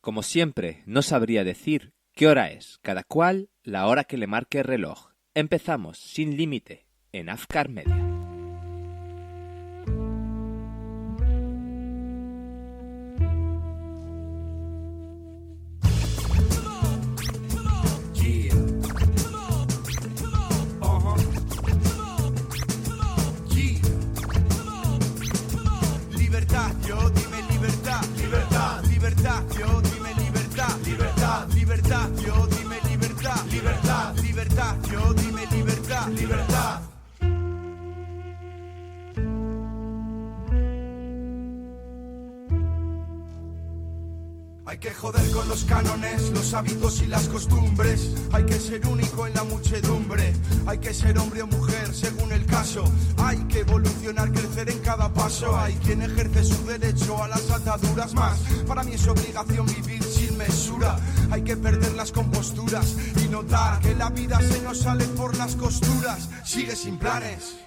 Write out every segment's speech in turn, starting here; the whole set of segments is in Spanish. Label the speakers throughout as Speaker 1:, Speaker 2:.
Speaker 1: Como siempre, no sabría decir qué hora es, cada cual la hora que le marque el reloj. Empezamos sin límite en Afkar Media.
Speaker 2: Libertad, yo dime libertad, libertad, libertad, yo dime libertad, libertad, libertad, yo dime libertad, libertad, libertad, yo dime libertad, libertad. Hay que joder con los cánones, los hábitos y las costumbres. Hay que ser único en la muchedumbre. Hay que ser hombre o mujer según el caso. Hay que evolucionar, crecer en cada paso. Hay quien ejerce su derecho a las ataduras más. Para mí es obligación vivir sin mesura. Hay que perder las composturas y notar que la vida se nos sale por las costuras. Sigue sin planes.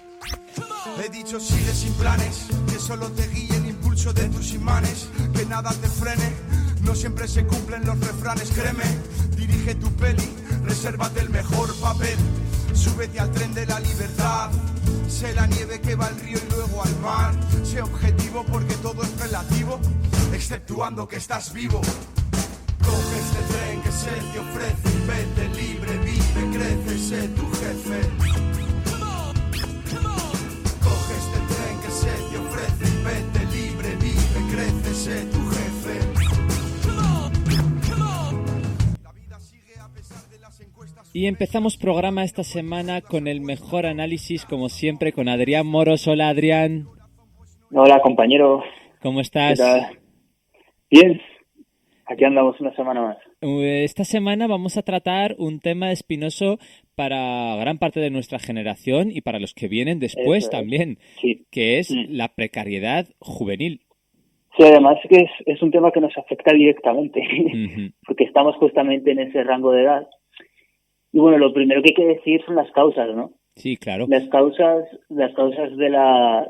Speaker 2: He dicho sigue sin planes, que solo te guíe el impulso de tus imanes, que nada te frene, no siempre se cumplen los refranes, créeme, dirige tu peli, resérvate el mejor papel, súbete al tren de la libertad, sé la nieve que va al río y luego al mar, sé objetivo porque todo es relativo, exceptuando que estás vivo. Coge este tren que se te ofrece y vete libre, vive, crece, sé tu jefe. Te ofrece y vete libre, vive, crece, sé tu jefe.
Speaker 3: Y empezamos programa esta semana con el mejor análisis, como siempre, con Adrián Moros. Hola, Adrián.
Speaker 4: Hola, compañero.
Speaker 3: ¿Cómo estás?
Speaker 4: ¿Qué tal? Bien. Aquí andamos una semana más.
Speaker 3: Esta semana vamos a tratar un tema espinoso para gran parte de nuestra generación y para los que vienen después también,
Speaker 4: sí.
Speaker 3: Que es la precariedad juvenil.
Speaker 4: Sí, además que es un tema que nos afecta directamente, porque estamos justamente en ese rango de edad. Y bueno, lo primero que hay que decir son las causas, ¿no?
Speaker 3: Sí, claro.
Speaker 4: Las causas de la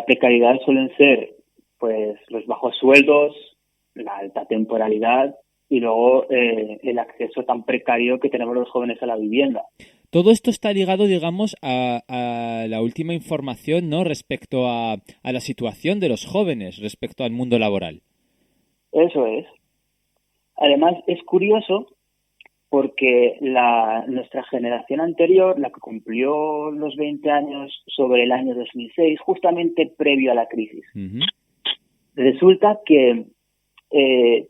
Speaker 4: precariedad suelen ser, pues, los bajos sueldos, la alta temporalidad y luego el acceso tan precario que tenemos los jóvenes a la vivienda.
Speaker 3: Todo esto está ligado, digamos, a la última información, ¿no? Respecto a la situación de los jóvenes, respecto al mundo laboral.
Speaker 4: Eso es. Además, es curioso porque nuestra generación anterior, la que cumplió los 20 años sobre el año 2006, justamente previo a la crisis, resulta que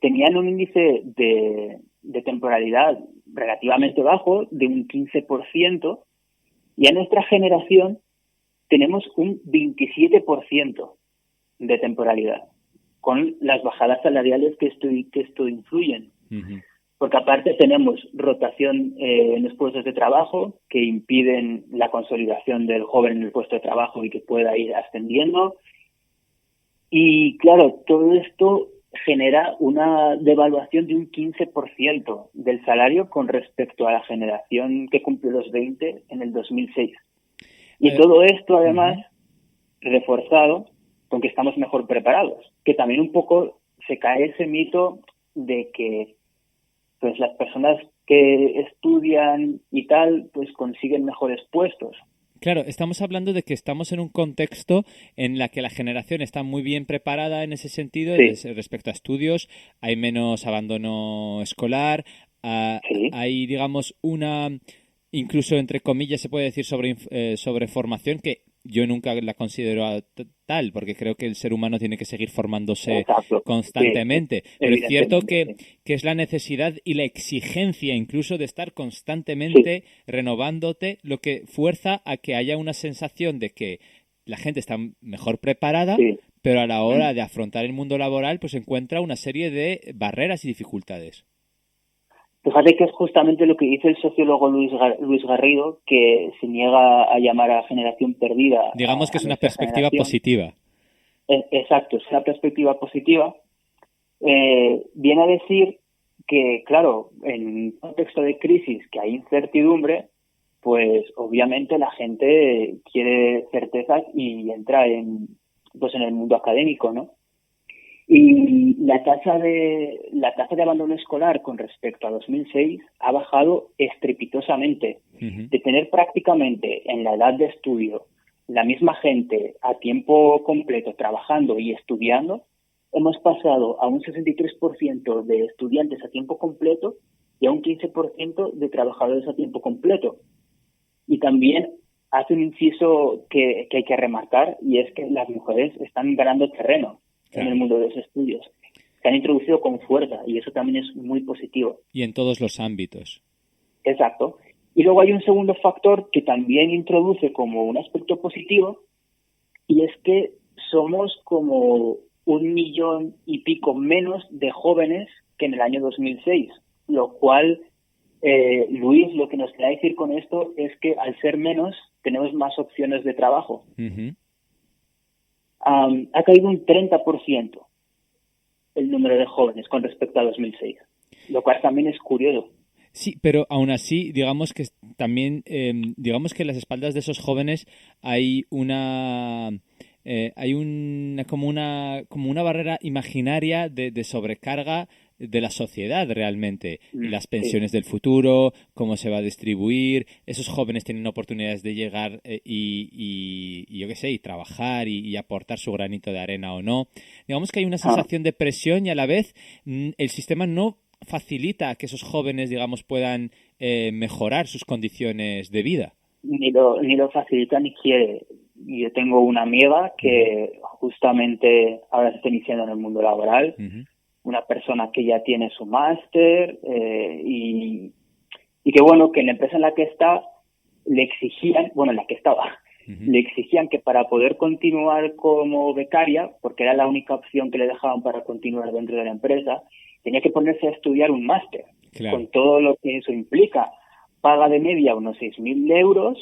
Speaker 4: tenían un índice de temporalidad relativamente bajo, de un 15%, y a nuestra generación tenemos un 27% de temporalidad, con las bajadas salariales que esto influyen. Porque aparte tenemos rotación en los puestos de trabajo que impiden la consolidación del joven en el puesto de trabajo y que pueda ir ascendiendo. Y claro, todo esto genera una devaluación de un 15% del salario con respecto a la generación que cumplió los 20 en el 2006. Y todo esto, además, reforzado con que estamos mejor preparados, que también un poco se cae ese mito de que pues las personas que estudian y tal, pues consiguen mejores puestos.
Speaker 3: Claro, estamos hablando de que estamos en un contexto en la que la generación está muy bien preparada en ese sentido,
Speaker 4: sí.
Speaker 3: Respecto a estudios, hay menos abandono escolar,
Speaker 4: sí.
Speaker 3: Hay, digamos, incluso entre comillas se puede decir sobre formación que yo nunca la considero tal, porque creo que el ser humano tiene que seguir formándose constantemente.
Speaker 4: Sí,
Speaker 3: pero es cierto que es la necesidad y la exigencia incluso de estar constantemente renovándote lo que fuerza a que haya una sensación de que la gente está mejor preparada, pero a la hora de afrontar el mundo laboral pues encuentra una serie de barreras y dificultades.
Speaker 4: Fíjate que es justamente lo que dice el sociólogo Luis Garrido, que se niega a llamar a generación perdida.
Speaker 3: Digamos que es una perspectiva positiva.
Speaker 4: Exacto, es una perspectiva positiva. Viene a decir que, claro, en un contexto de crisis que hay incertidumbre, pues obviamente la gente quiere certezas y entra en el mundo académico, ¿no? Y la tasa de abandono escolar con respecto a 2006 ha bajado estrepitosamente. De tener prácticamente en la edad de estudio la misma gente a tiempo completo trabajando y estudiando, hemos pasado a un 63% de estudiantes a tiempo completo y a un 15% de trabajadores a tiempo completo. Y también hace un inciso que hay que remarcar, y es que las mujeres están ganando terreno en el mundo de los estudios. Se han introducido con fuerza y eso también es muy positivo.
Speaker 3: Y en todos los ámbitos.
Speaker 4: Exacto. Y luego hay un segundo factor que también introduce como un aspecto positivo, y es que somos como 1 millón y pico menos de jóvenes que en el año 2006, lo cual, Luis, lo que nos quiere decir con esto es que al ser menos tenemos más opciones de trabajo. Ha caído un 30% el número de jóvenes con respecto a 2006, lo cual también es curioso.
Speaker 3: Sí, pero aún así, digamos que también, digamos que en las espaldas de esos jóvenes hay como una barrera imaginaria de sobrecarga de la sociedad realmente. Las pensiones del futuro, cómo se va a distribuir, esos jóvenes tienen oportunidades de llegar y yo qué sé, y trabajar y aportar su granito de arena o no. Digamos que hay una sensación de presión y a la vez el sistema no facilita que esos jóvenes, digamos, puedan mejorar sus condiciones de vida.
Speaker 4: Ni lo facilita ni quiere. Yo tengo una amiga que justamente ahora se está iniciando en el mundo laboral, una persona que ya tiene su máster y que bueno, que en la empresa en la que está le exigían, bueno, en la que estaba, le exigían que para poder continuar como becaria, porque era la única opción que le dejaban para continuar dentro de la empresa, tenía que ponerse a estudiar un máster, con todo lo que eso implica. Paga de media unos 6.000 euros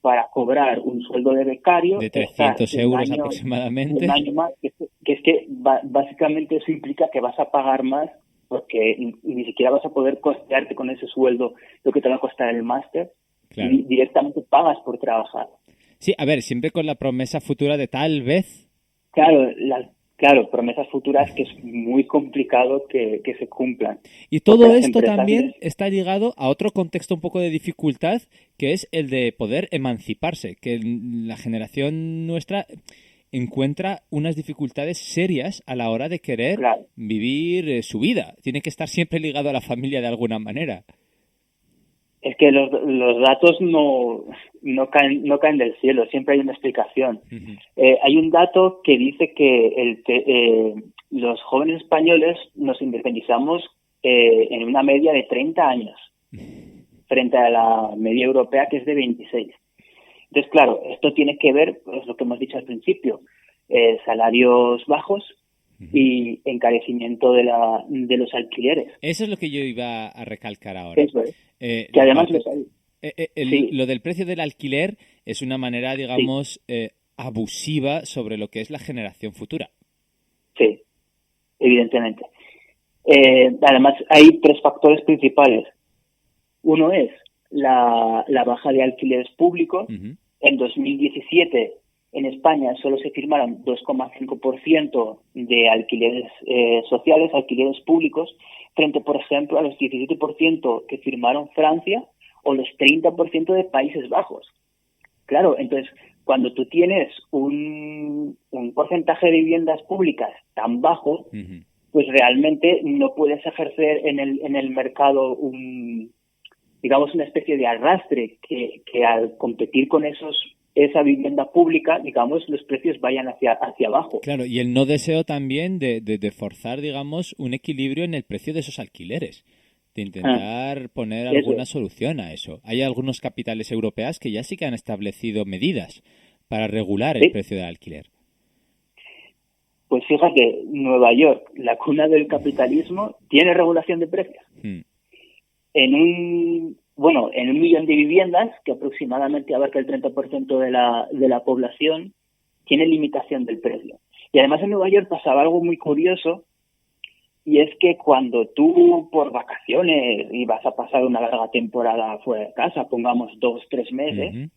Speaker 4: para cobrar un sueldo de becario.
Speaker 3: De 300 euros aproximadamente.
Speaker 4: Un año más, que es que básicamente eso implica que vas a pagar más porque ni siquiera vas a poder costearte con ese sueldo lo que te va a costar el máster. Y directamente pagas por trabajar.
Speaker 3: Sí, a ver, siempre con la promesa futura de tal vez.
Speaker 4: Claro, promesas futuras que es muy complicado que se cumplan.
Speaker 3: Y todo esto también está ligado a otro contexto un poco de dificultad, que es el de poder emanciparse, que la generación nuestra encuentra unas dificultades serias a la hora de querer vivir su vida. Tiene que estar siempre ligado a la familia de alguna manera.
Speaker 4: Es que los datos no caen del cielo, siempre hay una explicación. Hay un dato que dice que los jóvenes españoles nos independizamos en una media de 30 años, frente a la media europea, que es de 26. Entonces, claro, esto tiene que ver, pues lo que hemos dicho al principio, salarios bajos y encarecimiento de los alquileres.
Speaker 3: Eso es lo que yo iba a recalcar ahora.
Speaker 4: Eso es. Que además
Speaker 3: lo del precio del alquiler es una manera, digamos, abusiva sobre lo que es la generación futura.
Speaker 4: Sí, evidentemente. Además, hay 3 factores principales. Uno es la baja de alquileres públicos. En 2017, en España, solo se firmaron 2,5% de alquileres sociales, alquileres públicos, frente, por ejemplo, a los 17% que firmaron Francia o los 30% de Países Bajos. Claro, entonces, cuando tú tienes un porcentaje de viviendas públicas tan bajo, pues realmente no puedes ejercer en el mercado digamos, una especie de arrastre que al competir con esa vivienda pública, digamos, los precios vayan hacia abajo.
Speaker 3: Claro, y el no deseo también de forzar, digamos, un equilibrio en el precio de esos alquileres, de intentar poner alguna solución a eso. Hay algunos capitales europeos que ya sí que han establecido medidas para regular el precio del alquiler.
Speaker 4: Pues fíjate, Nueva York, la cuna del capitalismo, tiene regulación de precios. En un millón de viviendas, que aproximadamente abarca el 30% de la población, tiene limitación del precio. Y además en Nueva York pasaba algo muy curioso, y es que cuando tú por vacaciones ibas a pasar una larga temporada fuera de casa, pongamos 2-3 meses,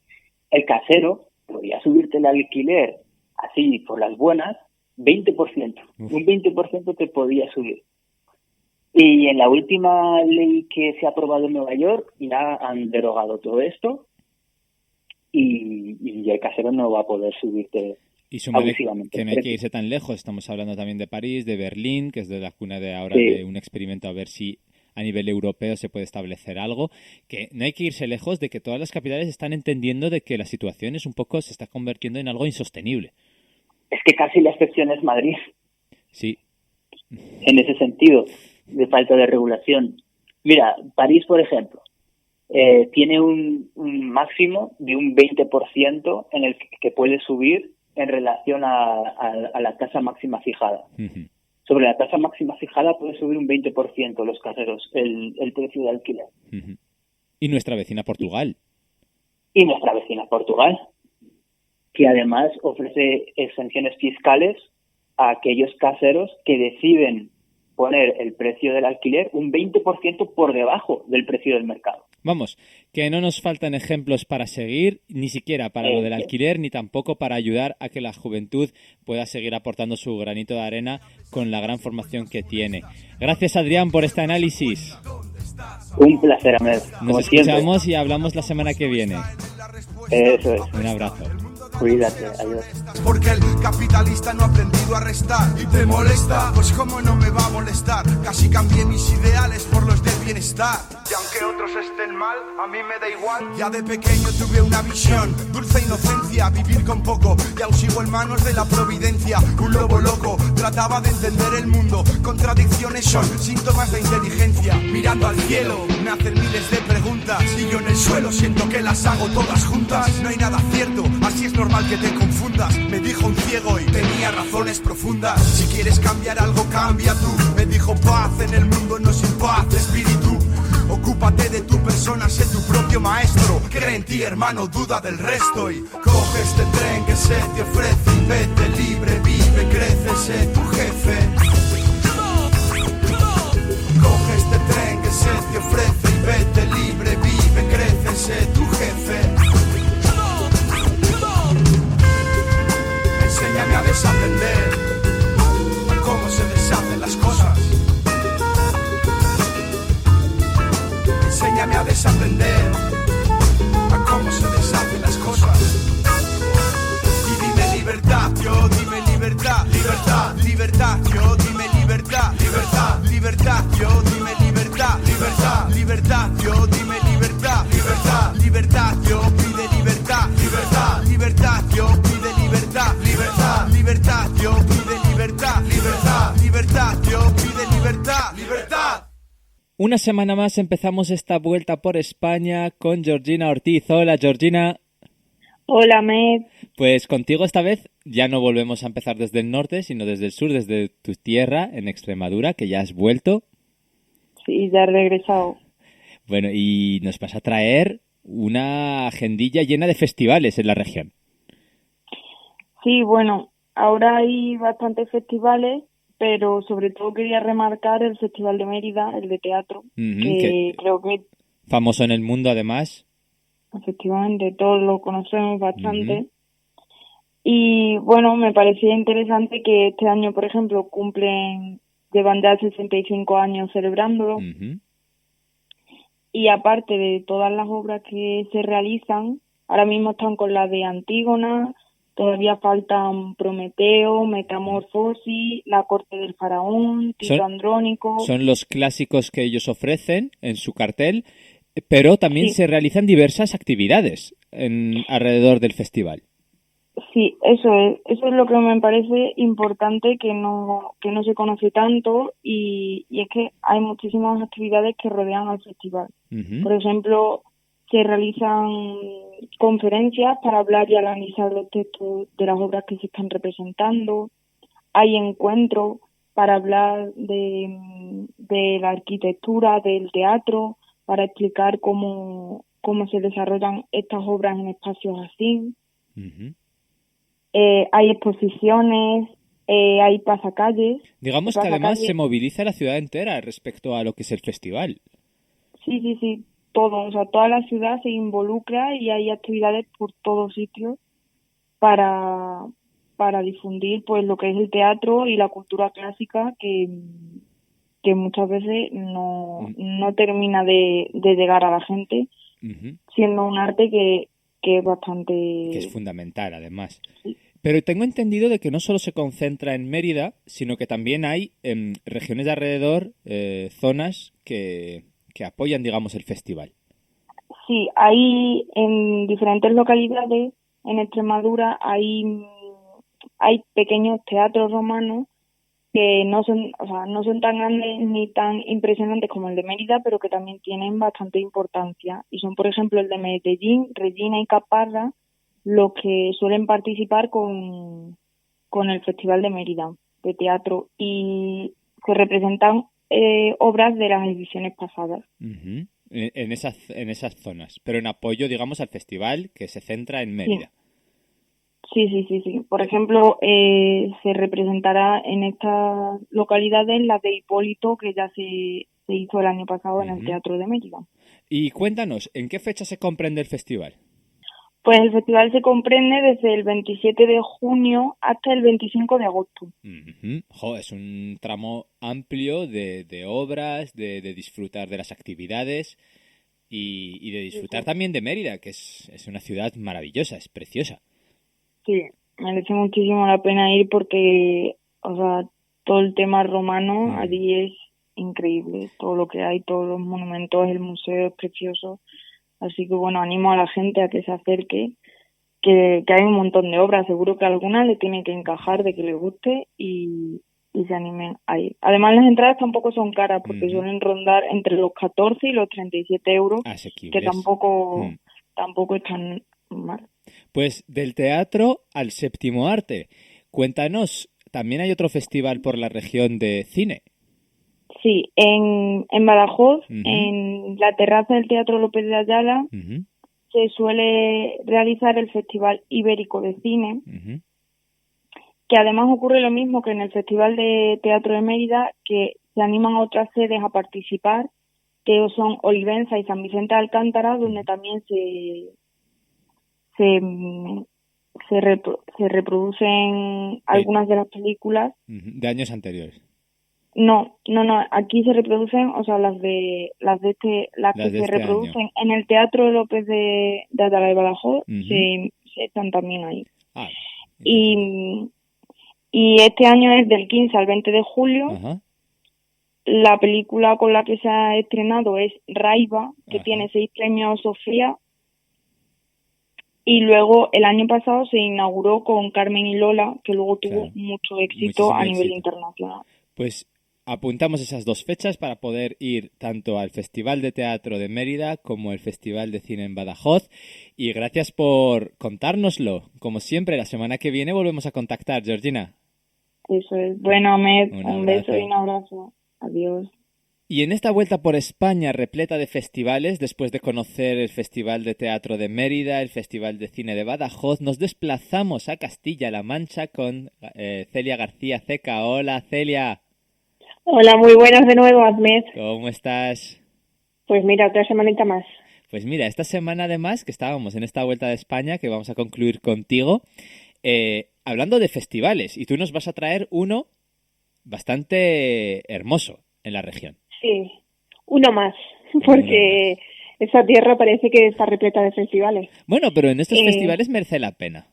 Speaker 4: el casero podía subirte el alquiler así por las buenas 20%.
Speaker 3: Uf.
Speaker 4: Un 20% te podía subir. Y en la última ley que se ha aprobado en Nueva York ya han derogado todo esto y el casero no va a poder subirte
Speaker 3: Y súmale
Speaker 4: abusivamente
Speaker 3: que
Speaker 4: el
Speaker 3: no hay que
Speaker 4: precio.
Speaker 3: irse tan lejos. Estamos hablando también de París, de Berlín, que es de la cuna de ahora
Speaker 4: Sí.
Speaker 3: de un experimento a ver si a nivel europeo se puede establecer algo. Que no hay que irse lejos de que todas las capitales están entendiendo de que la situación es un poco, se está convirtiendo en algo insostenible.
Speaker 4: Es que casi la excepción es Madrid,
Speaker 3: Sí.
Speaker 4: en ese sentido, de falta de regulación. Mira, París, por ejemplo, tiene un máximo de un 20% en el que puede subir en relación a la tasa máxima fijada.
Speaker 3: Ujú.
Speaker 4: Sobre la tasa máxima fijada puede subir un 20% los caseros, el precio de alquiler.
Speaker 3: Ujú. Y nuestra vecina Portugal.
Speaker 4: Y nuestra vecina Portugal, que además ofrece exenciones fiscales a aquellos caseros que deciden poner el precio del alquiler un 20% por debajo del precio del mercado.
Speaker 3: Vamos, que no nos faltan ejemplos para seguir, ni siquiera para lo del alquiler, ni tampoco para ayudar a que la juventud pueda seguir aportando su granito de arena con la gran formación que tiene. Gracias, Adrián, por este análisis.
Speaker 4: Un placer, Ahmed, como
Speaker 3: Nos
Speaker 4: siempre.
Speaker 3: escuchamos y hablamos la semana que viene.
Speaker 4: Eso es.
Speaker 3: Un abrazo.
Speaker 4: Cuídate, adiós.
Speaker 2: Porque el capitalista no ha aprendido a restar. ¿Y te molesta? Pues cómo no me va a molestar. Casi cambié mis ideales por los del bienestar. Y aunque otros estén mal, a mí me da igual. Ya de pequeño tuve una visión, dulce inocencia, vivir con poco. Y aún sigo en manos de la providencia. Un lobo loco, trataba de entender el mundo. Contradicciones son síntomas de inteligencia. Mirando al cielo, me hacen miles de preguntas. Y yo en el suelo siento que las hago todas juntas. No hay nada cierto, así es normal que te confundas. Me dijo un ciego y tenía razones profundas. Si quieres cambiar algo, cambia tú. Me dijo paz en el mundo, no sin paz de espíritu. Ocúpate de tu persona, sé tu propio maestro. Cree en ti, hermano, duda del resto. Y coge este tren que se te ofrece y vete libre, vive, crece, sé tu jefe. Coge este tren que se te ofrece y vete libre, vive, crece, sé tu jefe. Enséñame a desaprender cómo se deshacen las cosas. Enséñame a desaprender a cómo se deshacen las cosas. Y dime libertad, yo dime libertad, libertad, libertad, yo dime libertad, libertad, libertad, yo dime libertad, libertad, libertad, yo dime libertad, libertad, libertad, yo pide libertad, libertad, libertad, yo pide libertad, libertad, libertad, yo pide libertad, libertad, libertad, yo pide libertad, libertad.
Speaker 3: Una semana más empezamos esta vuelta por España con Georgina Ortiz. Hola, Georgina.
Speaker 5: Hola, Med.
Speaker 3: Pues contigo esta vez ya no volvemos a empezar desde el norte, sino desde el sur, desde tu tierra, en Extremadura, que ya has vuelto.
Speaker 5: Sí, ya he regresado.
Speaker 3: Bueno, y nos vas a traer una agendilla llena de festivales en la región.
Speaker 5: Sí, bueno, ahora hay bastantes festivales, pero sobre todo quería remarcar el Festival de Mérida, el de teatro, que creo que
Speaker 3: famoso en el mundo, además.
Speaker 5: Efectivamente, todos lo conocemos bastante. Y bueno, me parecía interesante que este año, por ejemplo, llevan ya 65 años celebrándolo. Y aparte de todas las obras que se realizan, ahora mismo están con la de Antígona, todavía faltan Prometeo, Metamorfosis, La corte del faraón, Tito Andrónico.
Speaker 3: Son los clásicos que ellos ofrecen en su cartel, pero también se realizan diversas actividades alrededor del festival.
Speaker 5: Sí, eso es lo que me parece importante, que no se conoce tanto, y es que hay muchísimas actividades que rodean al festival. Por ejemplo, se realizan conferencias para hablar y analizar los textos de las obras que se están representando. Hay encuentros para hablar de la arquitectura, del teatro, para explicar cómo se desarrollan estas obras en espacios así. Hay exposiciones, hay pasacalles.
Speaker 3: Digamos que además se moviliza la ciudad entera respecto a lo que es el festival.
Speaker 5: Sí, todo, o sea, toda la ciudad se involucra y hay actividades por todos sitios para para difundir pues lo que es el teatro y la cultura clásica que muchas veces no termina de llegar a la gente, siendo un arte que es bastante...
Speaker 3: Que es fundamental, además.
Speaker 5: Sí.
Speaker 3: Pero tengo entendido de que no solo se concentra en Mérida, sino que también hay en regiones de alrededor zonas que apoyan, digamos, el festival.
Speaker 5: Sí, hay en diferentes localidades en Extremadura hay pequeños teatros romanos que no son tan grandes ni tan impresionantes como el de Mérida, pero que también tienen bastante importancia. Y son, por ejemplo, el de Medellín, Regina y Caparra, los que suelen participar con el Festival de Mérida de teatro, y se representan obras de las ediciones pasadas.
Speaker 3: Uh-huh. En esas zonas, pero en apoyo, digamos, al festival que se centra en Mérida.
Speaker 5: Sí. Por ejemplo, se representará en estas localidades la de Hipólito, que ya se hizo el año pasado en el Teatro de Mérida.
Speaker 3: Y cuéntanos, ¿en qué fecha se comprende el festival?
Speaker 5: Pues el festival se comprende desde el 27 de junio hasta el 25 de agosto.
Speaker 3: Uh-huh. Es un tramo amplio de obras, de disfrutar de las actividades y de disfrutar también de Mérida, que es una ciudad maravillosa, es preciosa.
Speaker 5: Sí, merece muchísimo la pena ir porque, todo el tema romano allí es increíble. Todo lo que hay, todos los monumentos, el museo es precioso. Así que, bueno, animo a la gente a que se acerque, que hay un montón de obras. Seguro que alguna le tiene que encajar, de que le guste y se animen a ir. Además, las entradas tampoco son caras porque suelen rondar entre los 14 y los 37 euros,
Speaker 3: asequibles,
Speaker 5: que tampoco están mal.
Speaker 3: Pues del teatro al séptimo arte. Cuéntanos, también hay otro festival por la región de cine.
Speaker 5: Sí, en Badajoz, en la terraza del Teatro López de Ayala, se suele realizar el Festival Ibérico de Cine, que además ocurre lo mismo que en el Festival de Teatro de Mérida, que se animan otras sedes a participar, que son Olivenza y San Vicente de Alcántara, donde también se reproducen algunas de las películas
Speaker 3: de años anteriores.
Speaker 5: No, aquí se reproducen, las que se reproducen año en el Teatro López de Ayala de Badajoz, se están también ahí. Y este año es del 15 al 20 de julio. La película con la que se ha estrenado es Raiva, que tiene 6 premios Sofía. Y luego el año pasado se inauguró con Carmen y Lola, que luego tuvo mucho éxito a nivel internacional.
Speaker 3: Pues apuntamos esas dos fechas para poder ir tanto al Festival de Teatro de Mérida como al Festival de Cine en Badajoz. Y gracias por contárnoslo. Como siempre, la semana que viene volvemos a contactar, Georgina.
Speaker 5: Eso es. Bueno, Ahmed, un beso y un abrazo. Adiós.
Speaker 3: Y en esta vuelta por España repleta de festivales, después de conocer el Festival de Teatro de Mérida, el Festival de Cine de Badajoz, nos desplazamos a Castilla-La Mancha con Celia García Ceca. Hola, Celia.
Speaker 6: Hola, muy buenas de nuevo, Ahmed.
Speaker 3: ¿Cómo estás?
Speaker 6: Pues mira, otra semanita más.
Speaker 3: Pues mira, esta semana además que estábamos en esta vuelta de España, que vamos a concluir contigo, hablando de festivales, y tú nos vas a traer uno bastante hermoso en la región.
Speaker 6: Sí, uno más, porque esa tierra parece que está repleta de festivales.
Speaker 3: Bueno, pero en estos festivales merece la pena.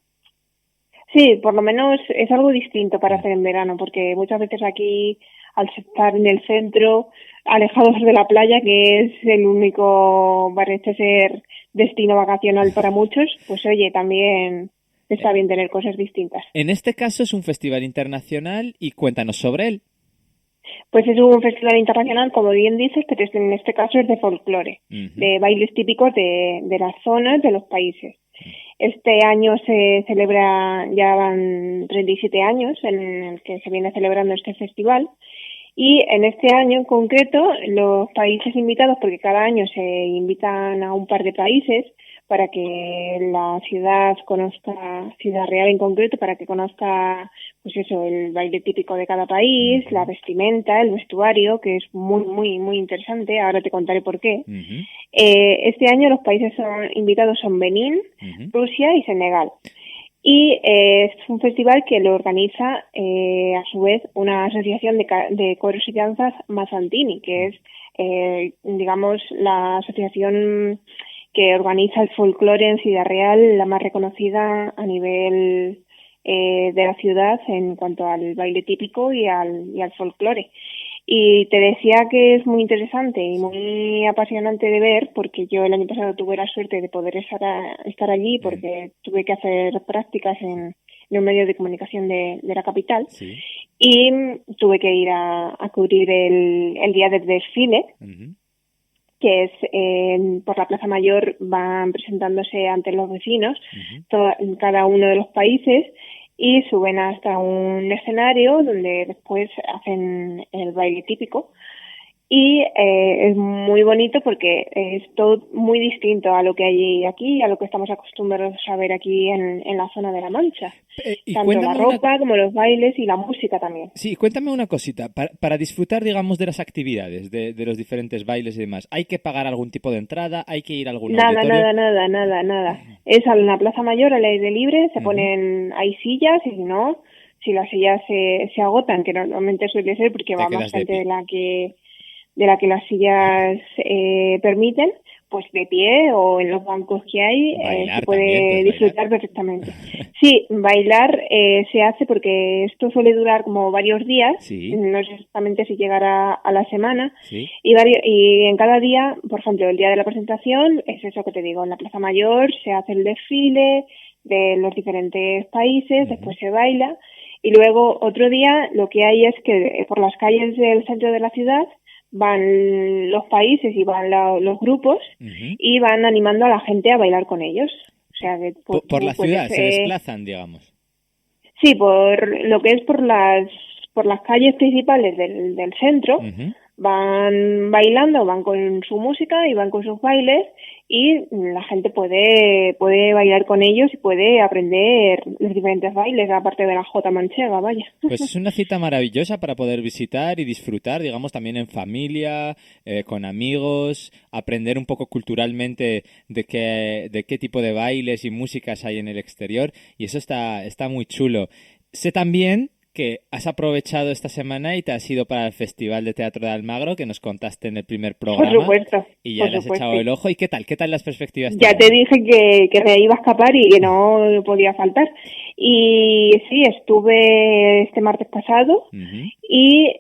Speaker 6: Sí, por lo menos es algo distinto para hacer en verano, porque muchas veces aquí, al estar en el centro, alejados de la playa, que es el único, parece ser, destino vacacional para muchos, pues oye, también está bien tener cosas distintas.
Speaker 3: En este caso es un festival internacional y cuéntanos sobre él.
Speaker 6: Pues es un festival internacional, como bien dices, pero en este caso es de folclore, de bailes típicos de las zonas, de los países. Este año se celebra, ya van 37 años en el que se viene celebrando este festival, y en este año en concreto los países invitados, porque cada año se invitan a un par de países para que la ciudad conozca, Ciudad Real en concreto, para que conozca pues eso, el baile típico de cada país, la vestimenta, el vestuario, que es muy, muy, muy interesante. Ahora te contaré por qué. Este año los países invitados son Benín, Rusia y Senegal. Y es un festival que lo organiza, a su vez, una asociación de coros y danzas Mazzantini, que es, digamos, la asociación que organiza el folclore en Ciudad Real, la más reconocida a nivel de la ciudad en cuanto al baile típico y al folclore. Y te decía que es muy interesante y muy apasionante de ver, porque yo el año pasado tuve la suerte de poder estar allí, porque tuve que hacer prácticas en un medio de comunicación de la capital, sí. Y tuve que ir a cubrir el día del desfile, que es por la Plaza Mayor, van presentándose ante los vecinos, cada uno de los países, y suben hasta un escenario donde después hacen el baile típico. Y es muy bonito porque es todo muy distinto a lo que hay aquí, a lo que estamos acostumbrados a ver aquí en la zona de La Mancha. Tanto la ropa como los bailes y la música también.
Speaker 3: Sí, cuéntame una cosita. Para disfrutar, digamos, de las actividades, de los diferentes bailes y demás, ¿hay que pagar algún tipo de entrada? ¿Hay que ir a algún auditorio?
Speaker 6: Nada. Es en la Plaza Mayor, al aire libre, se ponen, hay sillas, y si las sillas se agotan, que normalmente suele ser porque va más gente de la que las sillas permiten, pues de pie o en los bancos que hay se puede disfrutar perfectamente. Sí, bailar se hace porque esto suele durar como varios días, sí. No sé exactamente si llegará a la semana, sí. Y en cada día, por ejemplo, el día de la presentación, es eso que te digo, en la Plaza Mayor se hace el desfile de los diferentes países, después se baila, y luego otro día lo que hay es que por las calles del centro de la ciudad van los países y van los grupos y van animando a la gente a bailar con ellos. O sea, que
Speaker 3: por la ciudad se desplazan, digamos.
Speaker 6: Sí, por lo que es por las calles principales del centro, van bailando, van con su música y van con sus bailes, y la gente puede bailar con ellos y puede aprender los diferentes bailes, aparte de la jota manchega, vaya.
Speaker 3: Pues es una cita maravillosa para poder visitar y disfrutar, digamos, también en familia, con amigos, aprender un poco culturalmente de qué tipo de bailes y músicas hay en el exterior, y eso está muy chulo. Sé también que has aprovechado esta semana y te has ido para el Festival de Teatro de Almagro, que nos contaste en el primer programa.
Speaker 6: Por supuesto.
Speaker 3: Y ya le has echado el ojo. ¿Y qué tal? ¿Qué tal las perspectivas?
Speaker 6: Ya te dije que me iba a escapar y que no podía faltar. Y sí, estuve este martes pasado y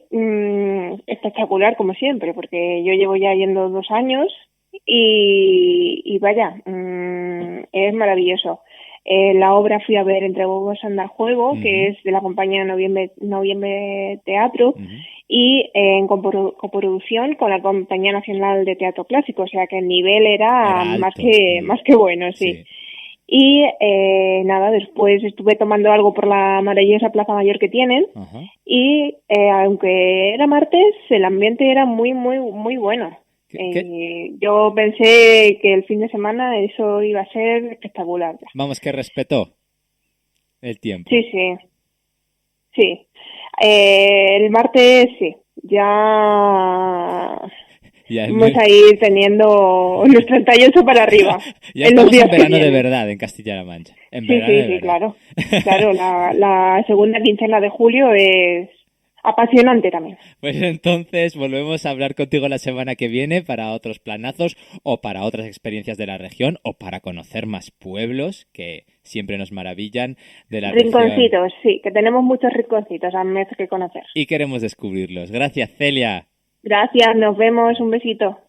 Speaker 6: espectacular, como siempre, porque yo llevo ya yendo 2 años y vaya, es maravilloso. La obra fui a ver Entre Huevos anda juego, que es de la compañía Noviembre Teatro, y en coproducción con la Compañía Nacional de Teatro Clásico, o sea que el nivel era alto, más que bueno, sí. Y nada, después estuve tomando algo por la maravillosa Plaza Mayor que tienen, y aunque era martes, el ambiente era muy, muy, muy bueno. Yo pensé que el fin de semana eso iba a ser espectacular.
Speaker 3: Vamos, que respetó el tiempo.
Speaker 6: Sí. El martes sí. Ya vamos a ir teniendo los 38 para arriba.
Speaker 3: Ya estamos en verano de verdad en Castilla-La Mancha.
Speaker 6: Sí, claro. Claro, la segunda quincena de julio es apasionante también.
Speaker 3: Pues entonces volvemos a hablar contigo la semana que viene para otros planazos o para otras experiencias de la región o para conocer más pueblos que siempre nos maravillan de la región.
Speaker 6: Rinconcitos, sí, que tenemos muchos rinconcitos a mes que conocer.
Speaker 3: Y queremos descubrirlos. Gracias, Celia.
Speaker 6: Gracias, nos vemos, un besito.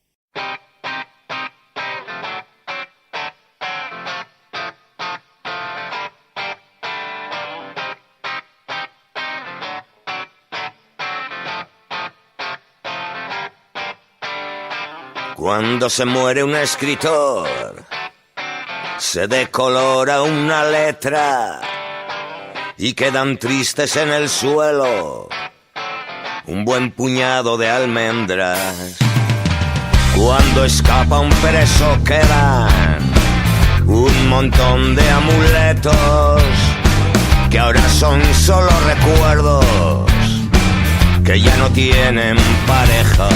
Speaker 7: Cuando se muere un escritor, se decolora una letra y quedan tristes en el suelo un buen puñado de almendras. Cuando escapa un preso quedan un montón de amuletos que ahora son solo recuerdos que ya no tienen pareja.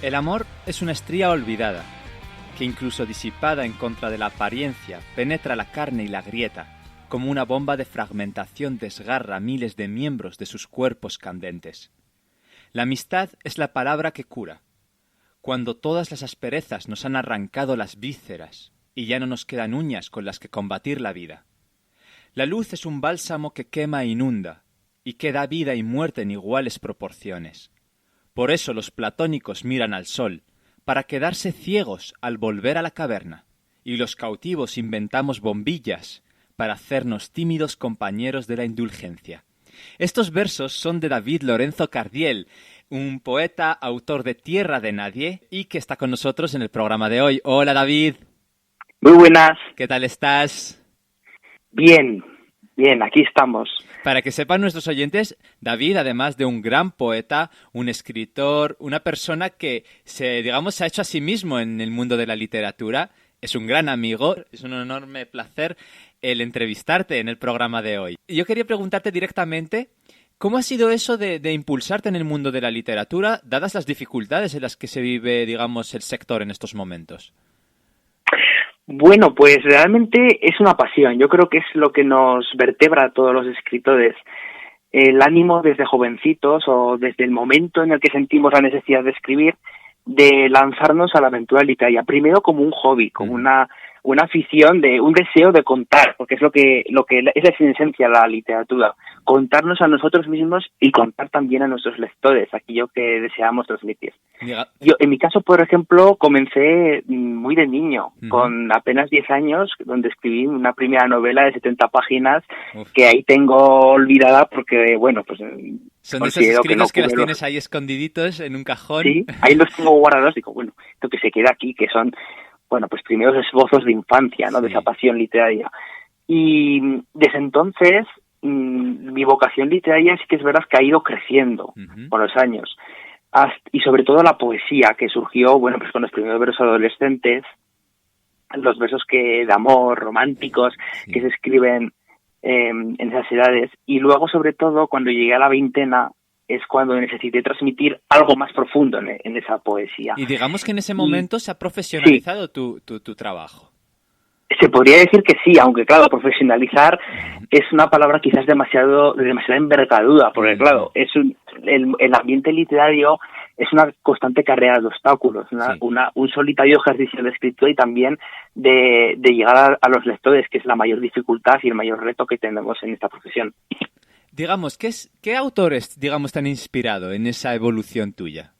Speaker 1: El amor es una estría olvidada,
Speaker 3: que incluso disipada en contra de la apariencia, penetra la carne y la grieta, como una bomba de fragmentación desgarra miles de miembros de sus cuerpos candentes. La amistad es la palabra que cura. Cuando todas las asperezas nos han arrancado las vísceras y ya no nos quedan uñas con las que combatir la vida. La luz es un bálsamo que quema e inunda, y que da vida y muerte en iguales proporciones. Por eso los platónicos miran al sol, para quedarse ciegos al volver a la caverna, y los cautivos inventamos bombillas para hacernos tímidos compañeros de la indulgencia. Estos versos son de David Lorenzo Cardiel, un poeta, autor de Tierra de Nadie, y que está con nosotros en el programa de hoy. Hola, David.
Speaker 8: Muy buenas.
Speaker 3: ¿Qué tal estás?
Speaker 8: Bien, aquí estamos.
Speaker 3: Para que sepan nuestros oyentes, David, además de un gran poeta, un escritor, una persona que se ha hecho a sí mismo en el mundo de la literatura, es un gran amigo, es un enorme placer el entrevistarte en el programa de hoy. Yo quería preguntarte directamente, ¿cómo ha sido eso de impulsarte en el mundo de la literatura, dadas las dificultades en las que se vive, digamos, el sector en estos momentos?
Speaker 8: Bueno, pues realmente es una pasión. Yo creo que es lo que nos vertebra a todos los escritores. El ánimo desde jovencitos o desde el momento en el que sentimos la necesidad de escribir, de lanzarnos a la aventura literaria. Primero como un hobby, como una afición, un deseo de contar, porque es lo que es la esencia de la literatura. Contarnos a nosotros mismos y contar también a nuestros lectores aquello que deseamos transmitir. Yo, en mi caso, por ejemplo, comencé muy de niño, con apenas 10 años, donde escribí una primera novela de 70 páginas, que ahí tengo olvidada porque, bueno, pues
Speaker 3: son de esos escritos que los tienes ahí escondiditos en un cajón.
Speaker 8: Sí, ahí los tengo guardados, digo, bueno, esto que se queda aquí, que son, bueno, pues primeros esbozos de infancia, ¿no? Sí. De esa pasión literaria. Y desde entonces, mi vocación literaria sí que es verdad que ha ido creciendo con los años. Y sobre todo la poesía, que surgió, bueno, pues con los primeros versos adolescentes, los versos de amor, románticos, que se escriben en esas edades. Y luego, sobre todo, cuando llegué a la veintena, es cuando necesité transmitir algo más profundo en esa poesía.
Speaker 3: Y digamos que en ese momento se ha profesionalizado tu trabajo.
Speaker 8: Se podría decir que sí, aunque claro, profesionalizar es una palabra quizás de demasiada envergadura, porque claro, el ambiente literario es una constante carrera de obstáculos, un solitario ejercicio de escritura y también de llegar a los lectores, que es la mayor dificultad y el mayor reto que tenemos en esta profesión.
Speaker 3: Digamos, ¿qué autores, digamos, te han inspirado en esa evolución tuya?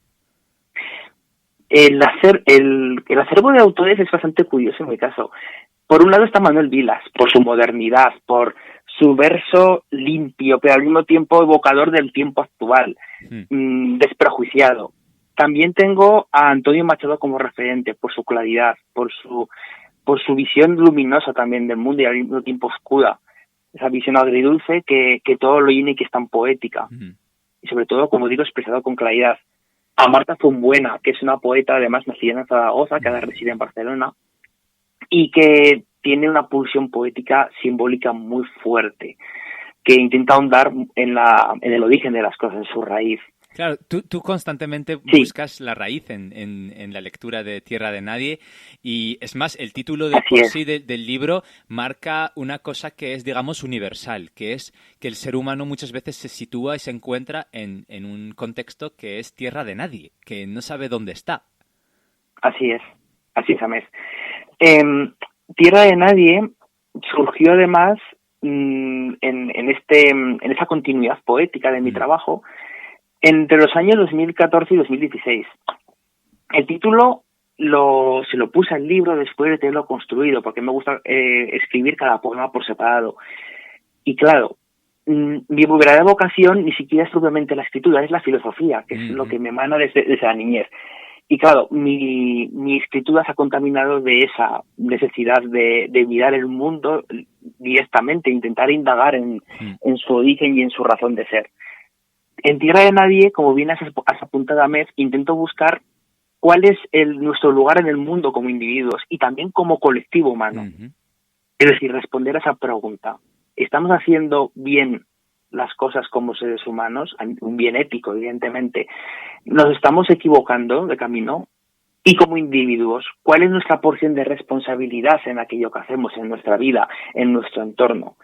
Speaker 8: El acervo de autores es bastante curioso en mi caso. Por un lado está Manuel Vilas, por su modernidad, por su verso limpio, pero al mismo tiempo evocador del tiempo actual, desprejuiciado. También tengo a Antonio Machado como referente, por su claridad, por su visión luminosa también del mundo y al mismo tiempo oscura. Esa visión agridulce que todo lo llena y que es tan poética. Y sobre todo, como digo, expresado con claridad. A Marta Zumbuena, que es una poeta, además nacida en Zaragoza, que ahora reside en Barcelona, y que tiene una pulsión poética simbólica muy fuerte, que intenta ahondar en el origen de las cosas, en su raíz.
Speaker 3: Claro, tú constantemente buscas la raíz en la lectura de Tierra de Nadie, y es más, el título de por sí del libro marca una cosa que es, digamos, universal, que es que el ser humano muchas veces se sitúa y se encuentra en un contexto que es Tierra de Nadie, que no sabe dónde está.
Speaker 8: Así es, Amés. Tierra de Nadie surgió además en esa continuidad poética de mi trabajo entre los años 2014 y 2016. El título se lo puse al libro después de tenerlo construido, porque me gusta escribir cada poema por separado. Y claro, mi verdadera vocación ni siquiera es propiamente la escritura, es la filosofía, que es lo que me emana desde la niñez. Y claro, mi escritura se ha contaminado de esa necesidad de mirar el mundo directamente, intentar indagar en su origen y en su razón de ser. En Tierra de Nadie, como bien has apuntado, Amés, intento buscar cuál es nuestro lugar en el mundo como individuos y también como colectivo humano. Es decir, responder a esa pregunta. ¿Estamos haciendo bien las cosas como seres humanos? Un bien ético, evidentemente. ¿Nos estamos equivocando de camino? Y como individuos, ¿cuál es nuestra porción de responsabilidad en aquello que hacemos, en nuestra vida, en nuestro entorno?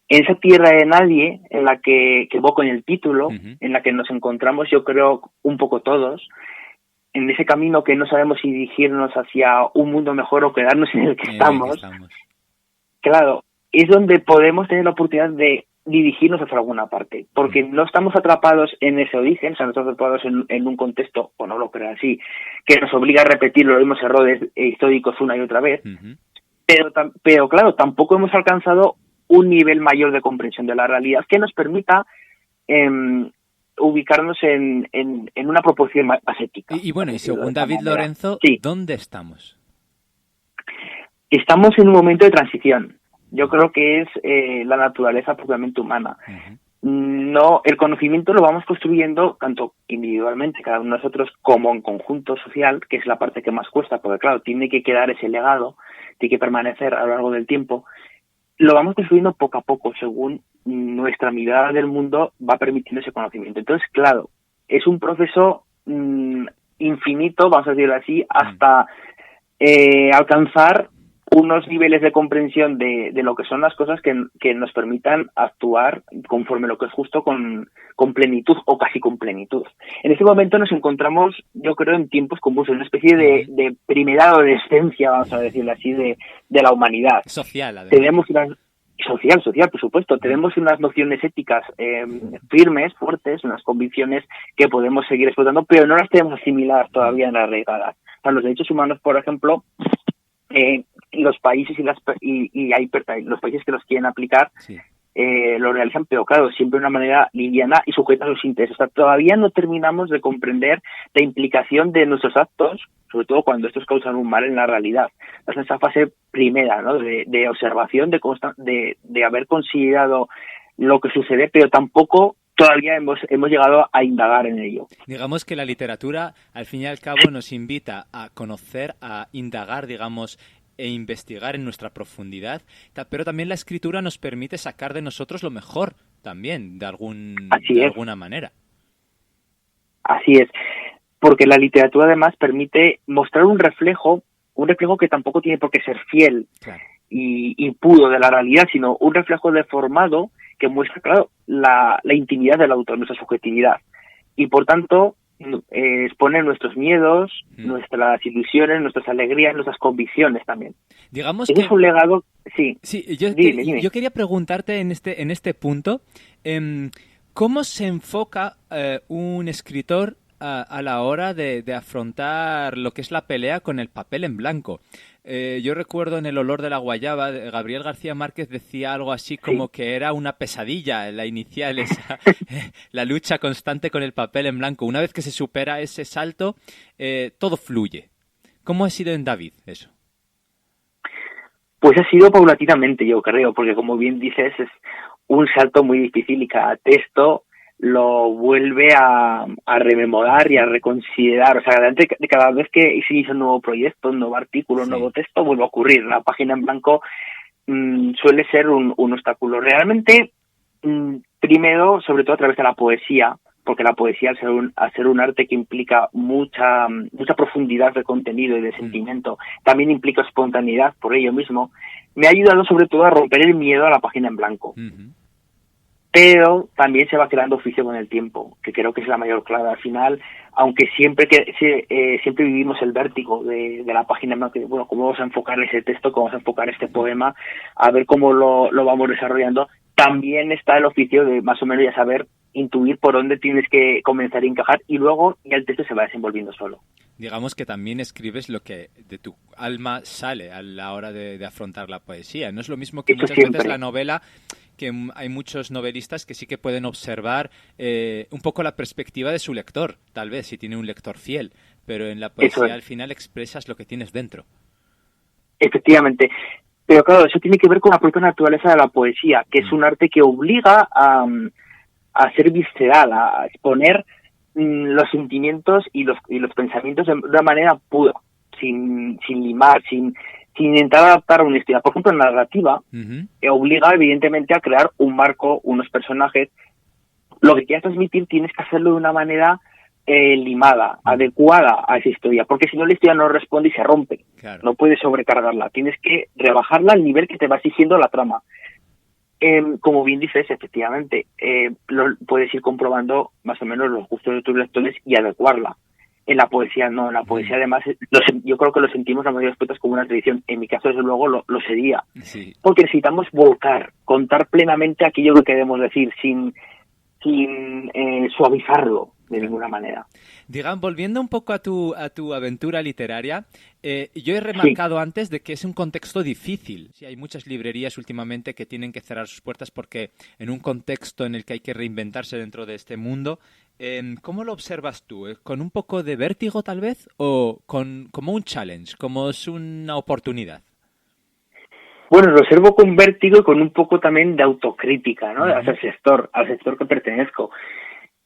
Speaker 8: En esa tierra de nadie, en la que evoco en el título, en la que nos encontramos, yo creo, un poco todos, en ese camino que no sabemos si dirigirnos hacia un mundo mejor o quedarnos en el que estamos, claro, es donde podemos tener la oportunidad de dirigirnos hacia alguna parte, porque no estamos atrapados en ese origen, o sea, no estamos atrapados en un contexto, o no lo creo así, que nos obliga a repetir los mismos errores históricos una y otra vez, pero claro, tampoco hemos alcanzado un nivel mayor de comprensión de la realidad que nos permita ubicarnos en una proporción más ética.
Speaker 3: Y bueno, y según David Lorenzo,
Speaker 8: sí.
Speaker 3: ¿Dónde estamos?
Speaker 8: Estamos en un momento de transición. Yo creo que es la naturaleza propiamente humana. No, el conocimiento lo vamos construyendo tanto individualmente, cada uno de nosotros, como en conjunto social, que es la parte que más cuesta, porque claro, tiene que quedar ese legado, tiene que permanecer a lo largo del tiempo. Lo vamos construyendo poco a poco, según nuestra mirada del mundo va permitiendo ese conocimiento. Entonces, claro, es un proceso infinito, vamos a decirlo así, hasta alcanzar unos niveles de comprensión de lo que son las cosas que nos permitan actuar conforme lo que es justo con plenitud o casi con plenitud. En este momento nos encontramos, yo creo, en tiempos convulsos, una especie de primera adolescencia, vamos a decirlo así, de la humanidad.
Speaker 3: Social, además.
Speaker 8: Tenemos social, por supuesto. Tenemos unas nociones éticas firmes, fuertes, unas convicciones que podemos seguir explotando, pero no las tenemos asimiladas todavía en la realidad. O sea, los derechos humanos, por ejemplo, los países los países que los quieren aplicar lo realizan, pero claro, siempre de una manera liviana y sujeta a sus intereses. O sea, todavía no terminamos de comprender la implicación de nuestros actos, sobre todo cuando estos causan un mal en la realidad. Es esa fase primera, ¿no?, de observación, de haber considerado lo que sucede, pero tampoco todavía hemos llegado a indagar en ello.
Speaker 3: Digamos que la literatura, al fin y al cabo, nos invita a conocer, a indagar, digamos, e investigar en nuestra profundidad, pero también la escritura nos permite sacar de nosotros lo mejor también, de alguna manera.
Speaker 8: Así es, porque la literatura además permite mostrar un reflejo que tampoco tiene por qué ser fiel, claro, y puro de la realidad, sino un reflejo deformado que muestra, claro, la intimidad del autor, nuestra subjetividad. Y por tanto, expone nuestros miedos, nuestras ilusiones, nuestras alegrías, nuestras convicciones también.
Speaker 3: Digamos
Speaker 8: que es un legado, sí.
Speaker 3: Dime. Yo quería preguntarte en este punto, ¿cómo se enfoca un escritor a la hora de afrontar lo que es la pelea con el papel en blanco? Yo recuerdo en El olor de la guayaba, Gabriel García Márquez decía algo así como que era una pesadilla la inicial, la lucha constante con el papel en blanco. Una vez que se supera ese salto, todo fluye. ¿Cómo ha sido en David eso?
Speaker 8: Pues ha sido paulatinamente, yo creo, porque como bien dices, es un salto muy difícil y cada texto lo vuelve a rememorar y a reconsiderar. O sea, cada vez que se inicia un nuevo proyecto, un nuevo artículo, un nuevo texto, vuelve a ocurrir. La página en blanco suele ser un obstáculo. Realmente, primero, sobre todo a través de la poesía, porque la poesía, al ser un arte que implica mucha profundidad de contenido y de sentimiento, también implica espontaneidad por ello mismo, me ha ayudado sobre todo a romper el miedo a la página en blanco. Pero también se va creando oficio con el tiempo, que creo que es la mayor clave. Al final, aunque siempre vivimos el vértigo de la página, bueno, cómo vamos a enfocar ese texto, cómo vamos a enfocar este poema, a ver cómo lo vamos desarrollando, también está el oficio de más o menos ya saber intuir por dónde tienes que comenzar a encajar y luego ya el texto se va desenvolviendo solo.
Speaker 3: Digamos que también escribes lo que de tu alma sale a la hora de afrontar la poesía. No es lo mismo que muchas veces la novela, que hay muchos novelistas que sí que pueden observar un poco la perspectiva de su lector, tal vez, si tiene un lector fiel, pero en la poesía al final expresas lo que tienes dentro. Efectivamente.
Speaker 8: Pero claro, eso tiene que ver con la propia naturaleza de la poesía, que es un arte que obliga a ser visceral, a exponer los sentimientos y los pensamientos de una manera pura, sin limar, sin intentar adaptar a una historia. Por ejemplo, la narrativa obliga evidentemente a crear un marco, unos personajes. Lo que quieras transmitir tienes que hacerlo de una manera limada, adecuada a esa historia, porque si no la historia no responde y se rompe.
Speaker 3: Claro.
Speaker 8: No puedes sobrecargarla, tienes que rebajarla al nivel que te va exigiendo la trama. Como bien dices, efectivamente, puedes ir comprobando más o menos los gustos de tus lectores y adecuarla. En la poesía no, en la poesía además yo creo que lo sentimos la mayoría de los poetas como una tradición. En mi caso, desde luego, lo sería.
Speaker 3: Sí.
Speaker 8: Porque necesitamos contar plenamente aquello que queremos decir, sin suavizarlo de ninguna manera.
Speaker 3: Digamos, volviendo un poco a tu aventura literaria, yo he remarcado antes de que es un contexto difícil. Sí, hay muchas librerías últimamente que tienen que cerrar sus puertas porque en un contexto en el que hay que reinventarse dentro de este mundo, ¿cómo lo observas tú? ¿Con un poco de vértigo tal vez o como un challenge, como es una oportunidad?
Speaker 8: Bueno, lo observo con vértigo y con un poco también de autocrítica, ¿no? Hacia al sector que pertenezco.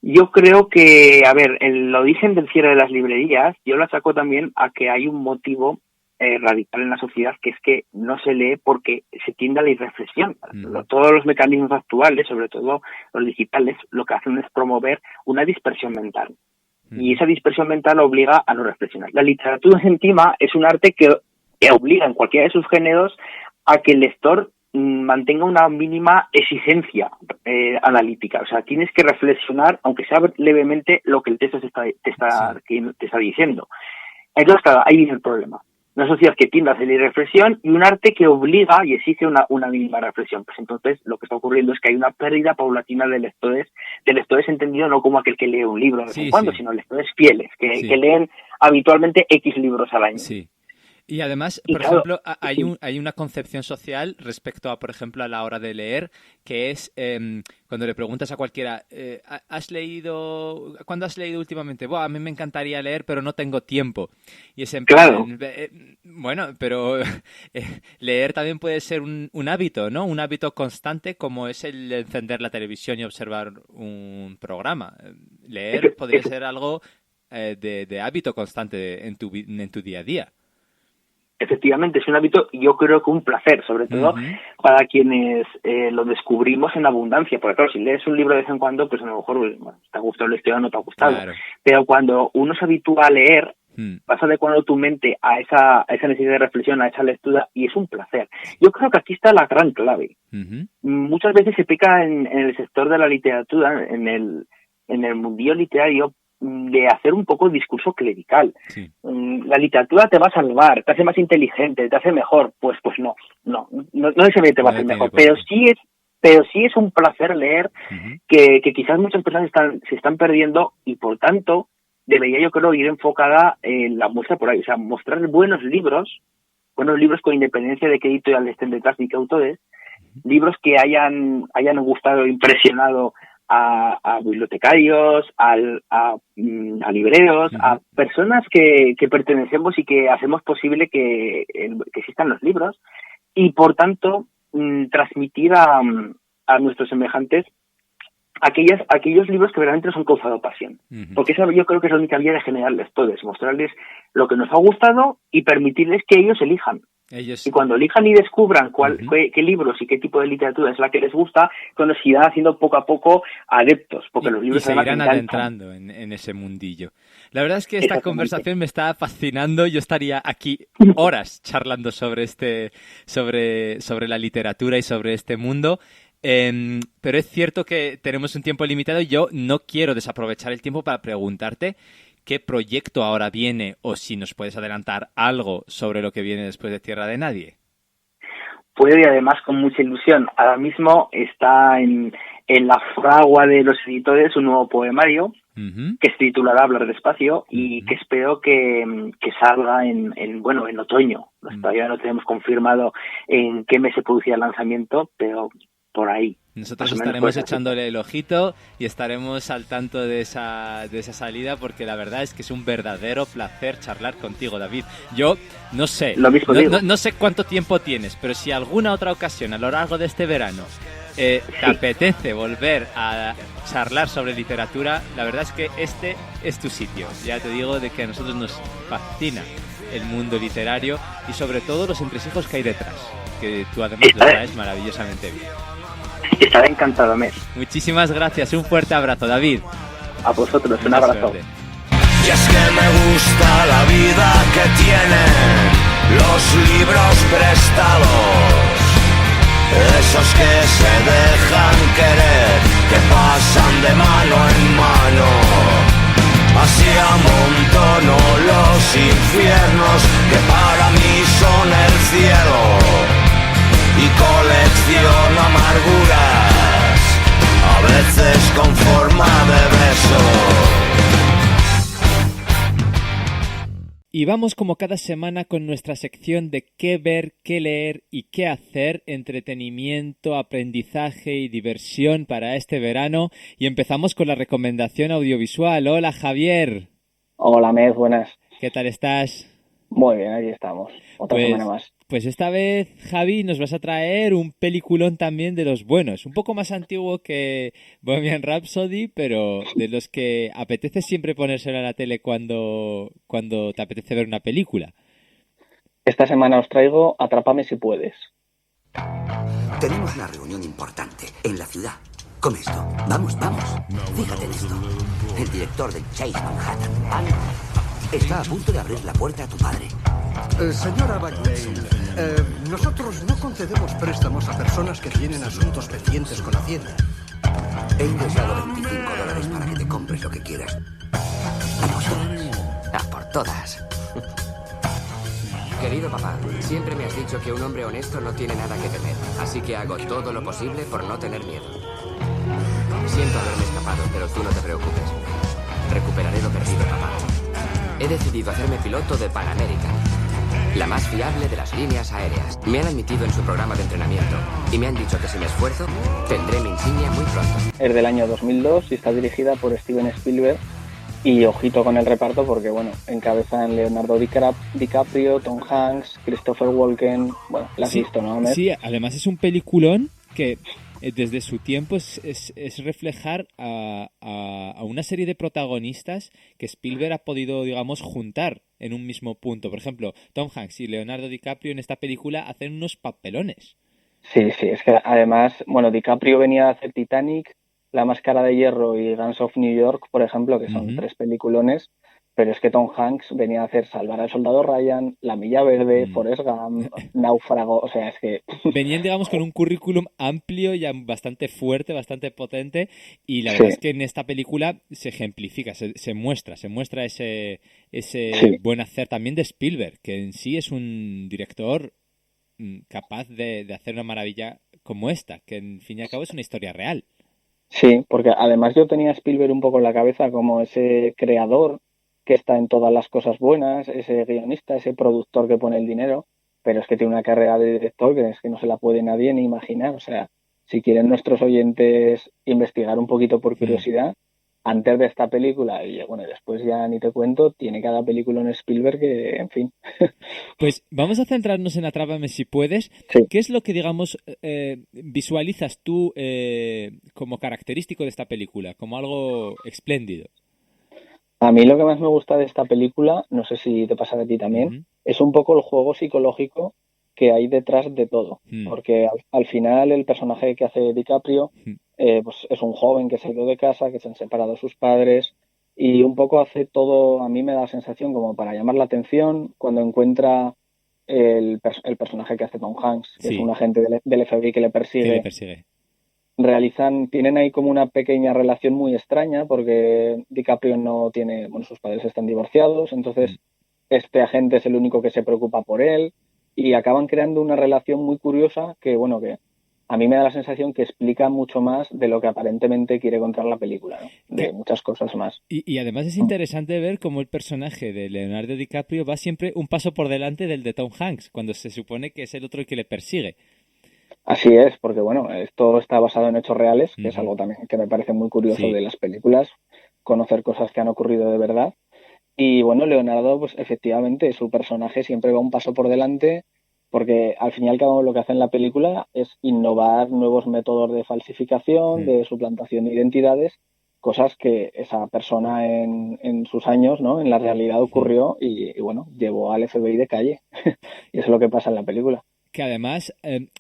Speaker 8: Yo creo que, el origen del cierre de las librerías, yo lo achaco también a que hay un motivo radical en la sociedad, que es que no se lee porque se tiende a la irreflexión. Todos los mecanismos actuales, sobre todo los digitales, lo que hacen es promover una dispersión mental. Y esa dispersión mental obliga a no reflexionar. La literatura encima es un arte que obliga en cualquiera de sus géneros a que el lector mantenga una mínima exigencia analítica. O sea, tienes que reflexionar, aunque sea levemente, lo que el texto te está diciendo. Entonces, claro, ahí viene el problema. Una sociedad que tiende a hacer la reflexión y un arte que obliga y exige una mínima reflexión. Pues entonces, lo que está ocurriendo es que hay una pérdida paulatina de lectores entendido no como aquel que lee un libro de vez en cuando, sino lectores fieles, que leen habitualmente X libros al año.
Speaker 3: Sí. Y además, por ejemplo, hay una concepción social respecto a, por ejemplo, a la hora de leer, que es cuando le preguntas a cualquiera, ¿cuándo has leído últimamente? A mí me encantaría leer, pero no tengo tiempo. Y es en plan, bueno, pero leer también puede ser un hábito, ¿no? Un hábito constante como es el encender la televisión y observar un programa. Leer podría ser algo de hábito constante en tu día a día.
Speaker 8: Efectivamente, es un hábito y yo creo que un placer, sobre todo para quienes lo descubrimos en abundancia. Porque claro, si lees un libro de vez en cuando, pues a lo mejor te ha gustado la historia o no te ha gustado. Claro. Pero cuando uno se habitúa a leer, vas adecuando tu mente a esa necesidad de reflexión, a esa lectura, y es un placer. Yo creo que aquí está la gran clave. Muchas veces se peca en el sector de la literatura, en el mundillo literario, de hacer un poco el discurso clerical. Sí. La literatura te va a salvar, te hace más inteligente, te hace mejor. Pues no necesariamente te va a hacer mejor, pero sí es un placer leer que quizás muchas personas se están perdiendo y por tanto debería, yo creo, ir enfocada en la muestra por ahí, o sea, mostrar buenos libros con independencia de qué editorial estén detrás ni qué autores, libros que hayan gustado, impresionado a bibliotecarios, a libreros, a personas que pertenecemos y que hacemos posible que existan los libros y por tanto transmitir a nuestros semejantes aquellos libros que verdaderamente nos han causado pasión. Porque esa yo creo que es la única vía de generar lectores, mostrarles lo que nos ha gustado y permitirles que ellos elijan. Y cuando elijan y descubran qué libros y qué tipo de literatura es la que les gusta, cuando se irán haciendo poco a poco adeptos, porque los libros
Speaker 3: se irán adentrando en ese mundillo. La verdad es que esta conversación me está fascinando. Yo estaría aquí horas charlando sobre la literatura y sobre este mundo. Pero es cierto que tenemos un tiempo limitado y yo no quiero desaprovechar el tiempo para preguntarte qué proyecto ahora viene o si nos puedes adelantar algo sobre lo que viene después de Tierra de Nadie.
Speaker 8: Puedo y además con mucha ilusión. Ahora mismo está en la fragua de los editores un nuevo poemario que se titulará Hablar despacio y que espero que salga en otoño. Todavía no tenemos confirmado en qué mes se producirá el lanzamiento, pero por ahí.
Speaker 3: Nosotros estaremos echándole el ojito y estaremos al tanto de esa salida porque la verdad es que es un verdadero placer charlar contigo, David. Yo no sé, no sé cuánto tiempo tienes, pero si alguna otra ocasión a lo largo de este verano te apetece volver a charlar sobre literatura, la verdad es que este es tu sitio. Ya te digo de que a nosotros nos fascina el mundo literario y sobre todo los entresijos que hay detrás, que tú además lo traes maravillosamente bien.
Speaker 8: Estaré encantado, Mes.
Speaker 3: Muchísimas gracias, un fuerte abrazo, David.
Speaker 8: A vosotros, un abrazo.
Speaker 3: Suerte.
Speaker 7: Y es que me gusta la vida que tienen los libros prestados, esos que se dejan querer, que pasan de mano en mano. Así amontono los infiernos que para mí son el cielo y colecciono amarguras, a veces con forma de beso.
Speaker 3: Y vamos como cada semana con nuestra sección de qué ver, qué leer y qué hacer, entretenimiento, aprendizaje y diversión para este verano. Y empezamos con la recomendación audiovisual. Hola, Javier.
Speaker 9: Hola, Med, buenas.
Speaker 3: ¿Qué tal estás?
Speaker 9: Muy bien, aquí estamos. Otra semana más.
Speaker 3: Pues esta vez, Javi, nos vas a traer un peliculón también de los buenos. Un poco más antiguo que Bohemian Rhapsody, pero de los que apetece siempre ponérselo a la tele cuando te apetece ver una película.
Speaker 9: Esta semana os traigo Atrápame si puedes.
Speaker 10: Tenemos una reunión importante en la ciudad. Come esto. Vamos. Fíjate en esto. El director del Chase Manhattan, está a punto de abrir la puerta a tu padre.
Speaker 11: Señora Bagdale, nosotros no concedemos préstamos a personas que tienen asuntos pendientes con Hacienda.
Speaker 10: He ingresado $25 para que te compres lo que quieras. Vamos, a por todas.
Speaker 12: Querido papá, siempre me has dicho que un hombre honesto no tiene nada que temer, así que hago todo lo posible por no tener miedo. Siento haberme escapado, pero tú no te preocupes. Recuperaré lo perdido, papá. He decidido hacerme piloto de Pan American, la más fiable de las líneas aéreas. Me han admitido en su programa de entrenamiento y me han dicho que si me esfuerzo, tendré mi insignia muy pronto.
Speaker 9: Es del año 2002 y está dirigida por Steven Spielberg. Y ojito con el reparto porque, bueno, encabezan Leonardo DiCaprio, Tom Hanks, Christopher Walken. Bueno, la has visto, ¿no, Ahmed?
Speaker 3: Sí, además es un peliculón que desde su tiempo es reflejar a una serie de protagonistas que Spielberg ha podido, digamos, juntar en un mismo punto. Por ejemplo, Tom Hanks y Leonardo DiCaprio en esta película hacen unos papelones.
Speaker 9: Sí, es que además, bueno, DiCaprio venía a hacer Titanic, La Máscara de Hierro y Guns of New York, por ejemplo, que son tres peliculones, pero es que Tom Hanks venía a hacer Salvar al Soldado Ryan, La Milla Verde, Forrest Gump, Náufrago, o sea, es que...
Speaker 3: Venían, digamos, con un currículum amplio y bastante fuerte, bastante potente, y la verdad es que en esta película se ejemplifica, se muestra ese buen hacer también de Spielberg, que en sí es un director capaz de hacer una maravilla como esta, que en fin y al cabo es una historia real.
Speaker 9: Sí, porque además yo tenía a Spielberg un poco en la cabeza como ese creador que está en todas las cosas buenas, ese guionista, ese productor que pone el dinero, pero es que tiene una carrera de director que es que no se la puede nadie ni imaginar. O sea, si quieren nuestros oyentes investigar un poquito por curiosidad, antes de esta película, y bueno, después ya ni te cuento, tiene cada película en Spielberg que, en fin.
Speaker 3: Pues vamos a centrarnos en Atrápame si puedes.
Speaker 9: Sí.
Speaker 3: ¿Qué es lo que, digamos, visualizas tú como característico de esta película, como algo espléndido?
Speaker 9: A mí lo que más me gusta de esta película, no sé si te pasa a ti también, es un poco el juego psicológico que hay detrás de todo. Porque al final el personaje que hace DiCaprio pues es un joven que se ha ido de casa, que se han separado sus padres y un poco hace todo, a mí me da la sensación como para llamar la atención cuando encuentra el personaje que hace Tom Hanks, que es un agente del FBI que le persigue. Tienen ahí como una pequeña relación muy extraña porque DiCaprio no tiene, bueno, sus padres están divorciados, entonces este agente es el único que se preocupa por él y acaban creando una relación muy curiosa que, bueno, que a mí me da la sensación que explica mucho más de lo que aparentemente quiere contar la película, ¿no? De muchas cosas más.
Speaker 3: Y además es interesante ver cómo el personaje de Leonardo DiCaprio va siempre un paso por delante del de Tom Hanks, cuando se supone que es el otro el que le persigue.
Speaker 9: Así es, porque bueno, esto está basado en hechos reales, que es algo también que me parece muy curioso de las películas, conocer cosas que han ocurrido de verdad. Y bueno, Leonardo, pues efectivamente, su personaje siempre va un paso por delante, porque al fin y al cabo lo que hace en la película es innovar nuevos métodos de falsificación, de suplantación de identidades, cosas que esa persona en sus años, ¿no? En la realidad ocurrió y bueno, llevó al FBI de calle. Y eso es lo que pasa en la película.
Speaker 3: Que además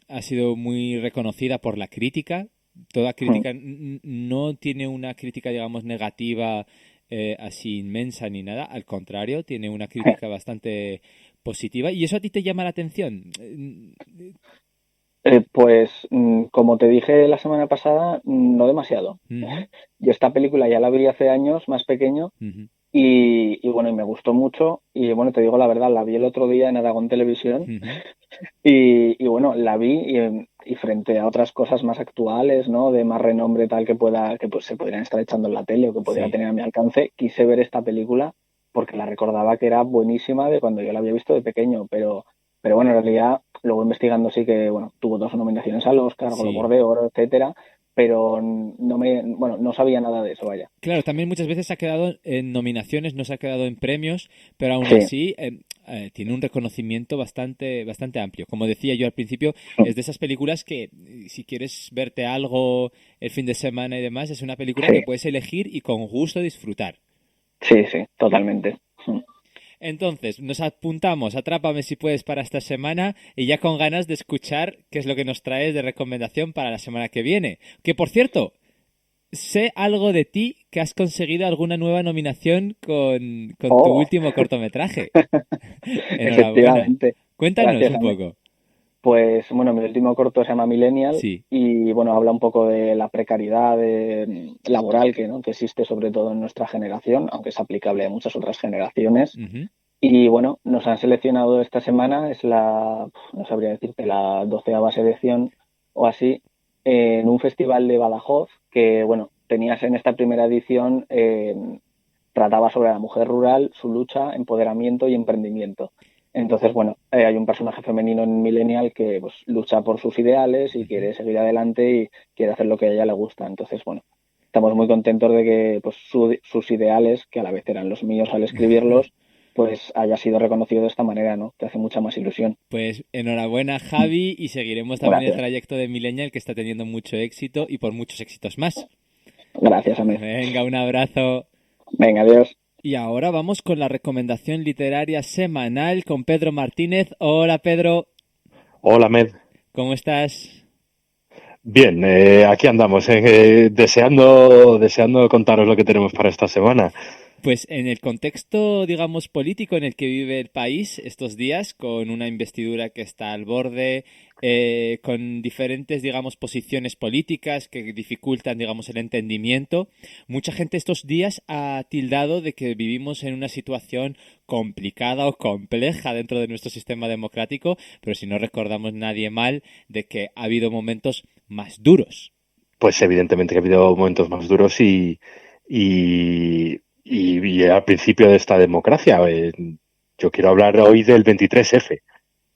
Speaker 3: ha sido muy reconocida por la crítica. Toda crítica no tiene una crítica, digamos, negativa así inmensa ni nada. Al contrario, tiene una crítica bastante positiva. ¿Y eso a ti te llama la atención?
Speaker 9: Pues, como te dije la semana pasada, no demasiado.
Speaker 3: Uh-huh.
Speaker 9: Yo esta película ya la vi hace años, más pequeño,
Speaker 3: uh-huh.
Speaker 9: y bueno, y me gustó mucho. Y bueno, te digo la verdad, la vi el otro día en Aragón Televisión.
Speaker 3: Uh-huh.
Speaker 9: Y bueno, la vi y frente a otras cosas más actuales, ¿no? De más renombre tal que pues se podrían estar echando en la tele o que podría tener a mi alcance, quise ver esta película porque la recordaba que era buenísima de cuando yo la había visto de pequeño, pero bueno, en realidad, luego investigando sí que, bueno, tuvo 2 nominaciones al Oscar, Globo de Oro, etcétera, pero no sabía nada de eso, vaya.
Speaker 3: Claro, también muchas veces se ha quedado en nominaciones, no se ha quedado en premios, pero aún así tiene un reconocimiento bastante amplio. Como decía yo al principio, es de esas películas que si quieres verte algo el fin de semana y demás, es una película que puedes elegir y con gusto disfrutar.
Speaker 9: Sí, totalmente.
Speaker 3: Entonces, nos apuntamos, Atrápame si puedes para esta semana y ya con ganas de escuchar qué es lo que nos traes de recomendación para la semana que viene. Que, por cierto, sé algo de ti, que has conseguido alguna nueva nominación con tu último cortometraje.
Speaker 9: Efectivamente.
Speaker 3: Cuéntanos
Speaker 9: Gracias,
Speaker 3: un poco.
Speaker 9: Pues bueno, mi último corto se llama Millennial y bueno, habla un poco de la precariedad laboral que existe sobre todo en nuestra generación, aunque es aplicable a muchas otras generaciones.
Speaker 3: Uh-huh.
Speaker 9: Y bueno, nos han seleccionado esta semana, es no sabría decirte, la 12ª edición o así, en un festival de Badajoz que, bueno, tenías en esta primera edición, trataba sobre la mujer rural, su lucha, empoderamiento y emprendimiento. Entonces, bueno, hay un personaje femenino en Millennial que pues lucha por sus ideales y quiere seguir adelante y quiere hacer lo que a ella le gusta. Entonces, bueno, estamos muy contentos de que pues sus ideales, que a la vez eran los míos al escribirlos, pues haya sido reconocido de esta manera, ¿no? Te hace mucha más ilusión.
Speaker 3: Pues enhorabuena, Javi, y seguiremos también el trayecto de Millennial, que está teniendo mucho éxito y por muchos éxitos más.
Speaker 9: Gracias, Amé.
Speaker 3: Venga, un abrazo.
Speaker 9: Venga, adiós.
Speaker 3: Y ahora vamos con la recomendación literaria semanal con Pedro Martínez. Hola, Pedro.
Speaker 13: Hola, Med.
Speaker 3: ¿Cómo estás?
Speaker 13: Bien, aquí andamos, deseando contaros lo que tenemos para esta semana.
Speaker 3: Pues en el contexto, digamos, político en el que vive el país estos días, con una investidura que está al borde, con diferentes, digamos, posiciones políticas que dificultan, digamos, el entendimiento, mucha gente estos días ha tildado de que vivimos en una situación complicada o compleja dentro de nuestro sistema democrático, pero si no recordamos nadie mal de que ha habido momentos más duros.
Speaker 13: Pues evidentemente que ha habido momentos más duros y al principio de esta democracia. Yo quiero hablar hoy del 23F.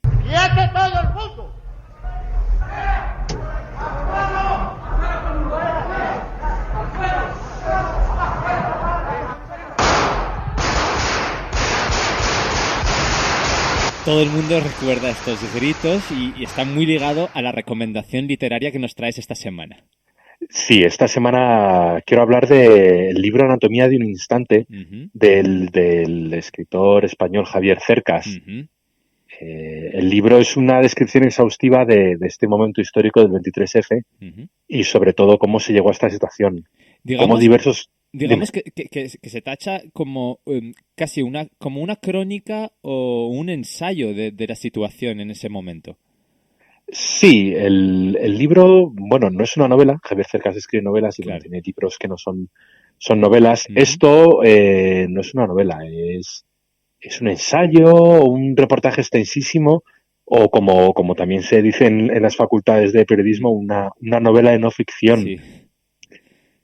Speaker 14: ¡Quieto todo el mundo!
Speaker 3: Todo el mundo recuerda estos gritos y está muy ligado a la recomendación literaria que nos traes esta semana.
Speaker 13: Sí, esta semana quiero hablar del libro Anatomía de un instante,
Speaker 3: uh-huh,
Speaker 13: del escritor español Javier Cercas.
Speaker 3: Uh-huh.
Speaker 13: El libro es una descripción exhaustiva de este momento histórico del 23F
Speaker 3: uh-huh,
Speaker 13: y sobre todo cómo se llegó a esta situación.
Speaker 3: Digamos que se tacha como casi como una crónica o un ensayo de la situación en ese momento.
Speaker 13: Sí, el libro, bueno, no es una novela. Javier Cercas escribe novelas y claro, tiene libros que no son novelas. Uh-huh. Esto no es una novela, es un ensayo, un reportaje extensísimo o como también se dice en las facultades de periodismo, una novela de no ficción.
Speaker 3: Sí.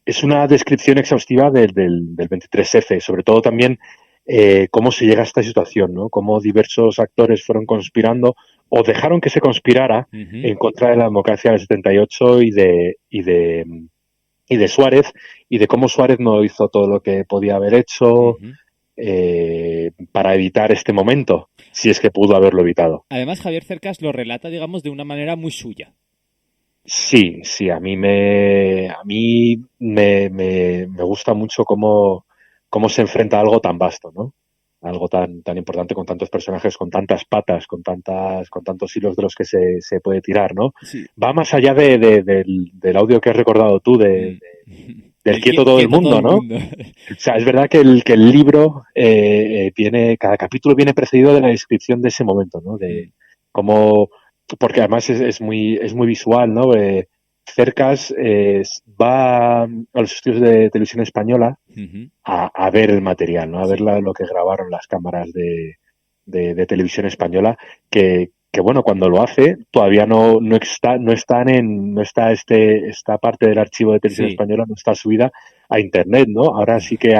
Speaker 13: Es una descripción exhaustiva del 23F, sobre todo también cómo se llega a esta situación, ¿no? Cómo diversos actores fueron conspirando o dejaron que se conspirara uh-huh, en contra de la democracia del 78 y de Suárez, y de cómo Suárez no hizo todo lo que podía haber hecho uh-huh, para evitar este momento, si es que pudo haberlo evitado.
Speaker 3: Además, Javier Cercas lo relata, digamos, de una manera muy suya.
Speaker 13: Sí, a mí me gusta mucho cómo se enfrenta a algo tan vasto, ¿no? Algo tan importante, con tantos personajes, con tantas patas, con tantos hilos de los que se puede tirar, ¿no?
Speaker 3: Sí.
Speaker 13: Va más allá del audio que has recordado tú de del quieto todo el mundo, ¿no? O sea, es verdad que el libro cada capítulo viene precedido de la descripción de ese momento, ¿no? De cómo, porque además es muy visual, ¿no? Cercas va a los estudios de televisión española a ver el material, ¿no? A ver lo que grabaron las cámaras de televisión española, que bueno, cuando lo hace todavía no está esta parte del archivo de televisión española no está subida a internet, ¿no? Ahora sí que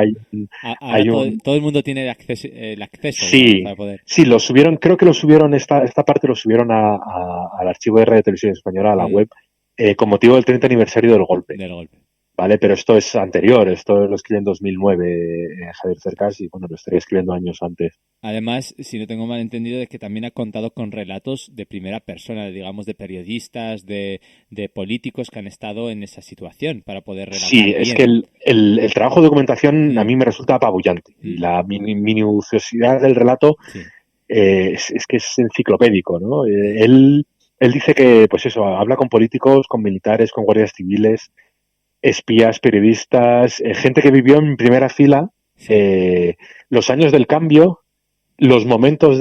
Speaker 3: todo el mundo tiene el acceso,
Speaker 13: sí,
Speaker 3: ¿no? Para poder.
Speaker 13: Sí, creo que lo subieron esta parte lo subieron al archivo de Radio Televisión Española, a la web, con motivo del 30 aniversario del golpe. Vale, pero esto es anterior, esto lo escribe en 2009 Javier Cercas y bueno, lo estaría escribiendo años antes.
Speaker 3: Además, si no tengo mal entendido, es que también ha contado con relatos de primera persona, digamos, de periodistas, de políticos que han estado en esa situación para poder relatar.
Speaker 13: Sí, es que el trabajo de documentación a mí me resulta apabullante. Y la minuciosidad del relato es que es enciclopédico, ¿no? Él dice que, pues eso, habla con políticos, con militares, con guardias civiles, espías, periodistas, gente que vivió en primera fila los años del cambio, los momentos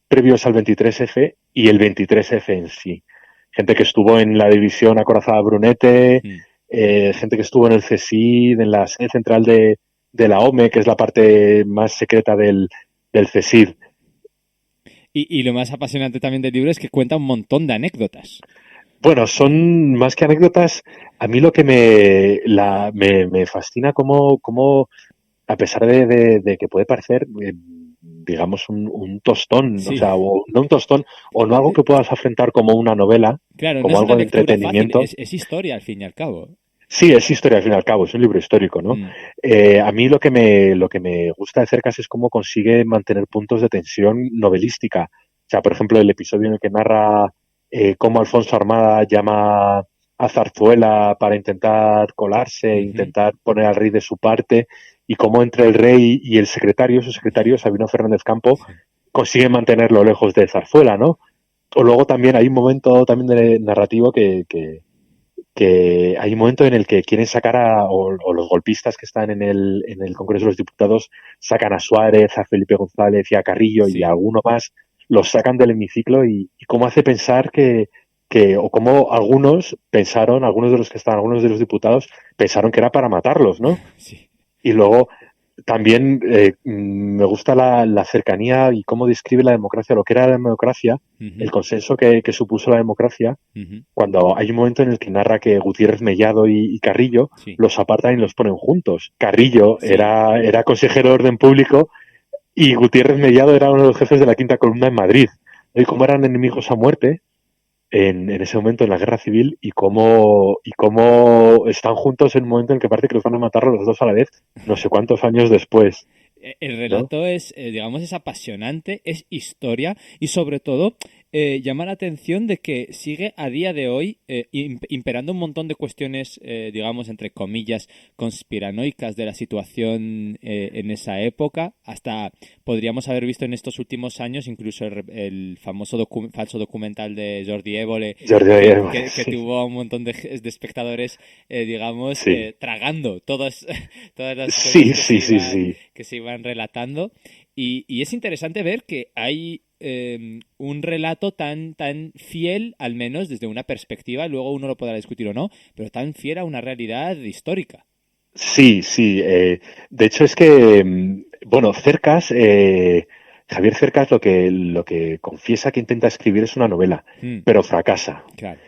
Speaker 13: previos al 23F y el 23F en sí. Gente que estuvo en la división acorazada Brunete, gente que estuvo en el CSID, en la sede central de la OME, que es la parte más secreta del CSID.
Speaker 3: Y lo más apasionante también del libro es que cuenta un montón de anécdotas.
Speaker 13: Bueno, son más que anécdotas. A mí lo que me fascina como a pesar de que puede parecer, digamos, un tostón, o sea, o no un tostón, o no algo que puedas afrontar como una novela,
Speaker 3: claro,
Speaker 13: como
Speaker 3: no es
Speaker 13: algo
Speaker 3: una
Speaker 13: de
Speaker 3: lectura
Speaker 13: entretenimiento.
Speaker 3: Fácil, es historia al fin y al cabo.
Speaker 13: Sí, es historia al fin y al cabo, es un libro histórico, ¿no? A mí lo que me gusta de Cercas es cómo consigue mantener puntos de tensión novelística. O sea, por ejemplo, el episodio en el que narra cómo Alfonso Armada llama a Zarzuela para intentar colarse, intentar poner al rey de su parte, y cómo entre el rey y el secretario, su secretario, Sabino Fernández Campo, consiguen mantenerlo lejos de Zarzuela, ¿no? O luego también hay un momento también de narrativo que hay un momento en el que quieren sacar o los golpistas que están en el Congreso de los Diputados sacan a Suárez, a Felipe González y a Carrillo y a alguno más, los sacan del hemiciclo y cómo hace pensar o como algunos de los que estaban, algunos de los diputados pensaron que era para matarlos, ¿no?
Speaker 3: Sí.
Speaker 13: Y luego también me gusta la cercanía y cómo describe la democracia, lo que era la democracia, el consenso que supuso la democracia, cuando hay un momento en el que narra que Gutiérrez Mellado y Carrillo los apartan y los ponen juntos. Carrillo era consejero de orden público y Gutiérrez Mellado era uno de los jefes de la Quinta Columna en Madrid. Y cómo eran enemigos a muerte en ese momento en la guerra civil y cómo están juntos en un momento en el que parece que los van a matar los dos a la vez, no sé cuántos años después.
Speaker 3: El relato es, digamos, es apasionante, es historia y sobre todo llama la atención de que sigue a día de hoy imperando un montón de cuestiones, digamos, entre comillas, conspiranoicas de la situación en esa época. Hasta podríamos haber visto en estos últimos años incluso el famoso falso documental de Jordi Évole, que tuvo un montón de espectadores, digamos, tragando todas las cosas que se iban relatando. Y es interesante ver que hay un relato tan fiel, al menos desde una perspectiva, luego uno lo podrá discutir o no, pero tan fiel a una realidad histórica.
Speaker 13: Sí. De hecho es que, bueno, Cercas, Javier Cercas lo que confiesa que intenta escribir es una novela, pero fracasa.
Speaker 3: Claro.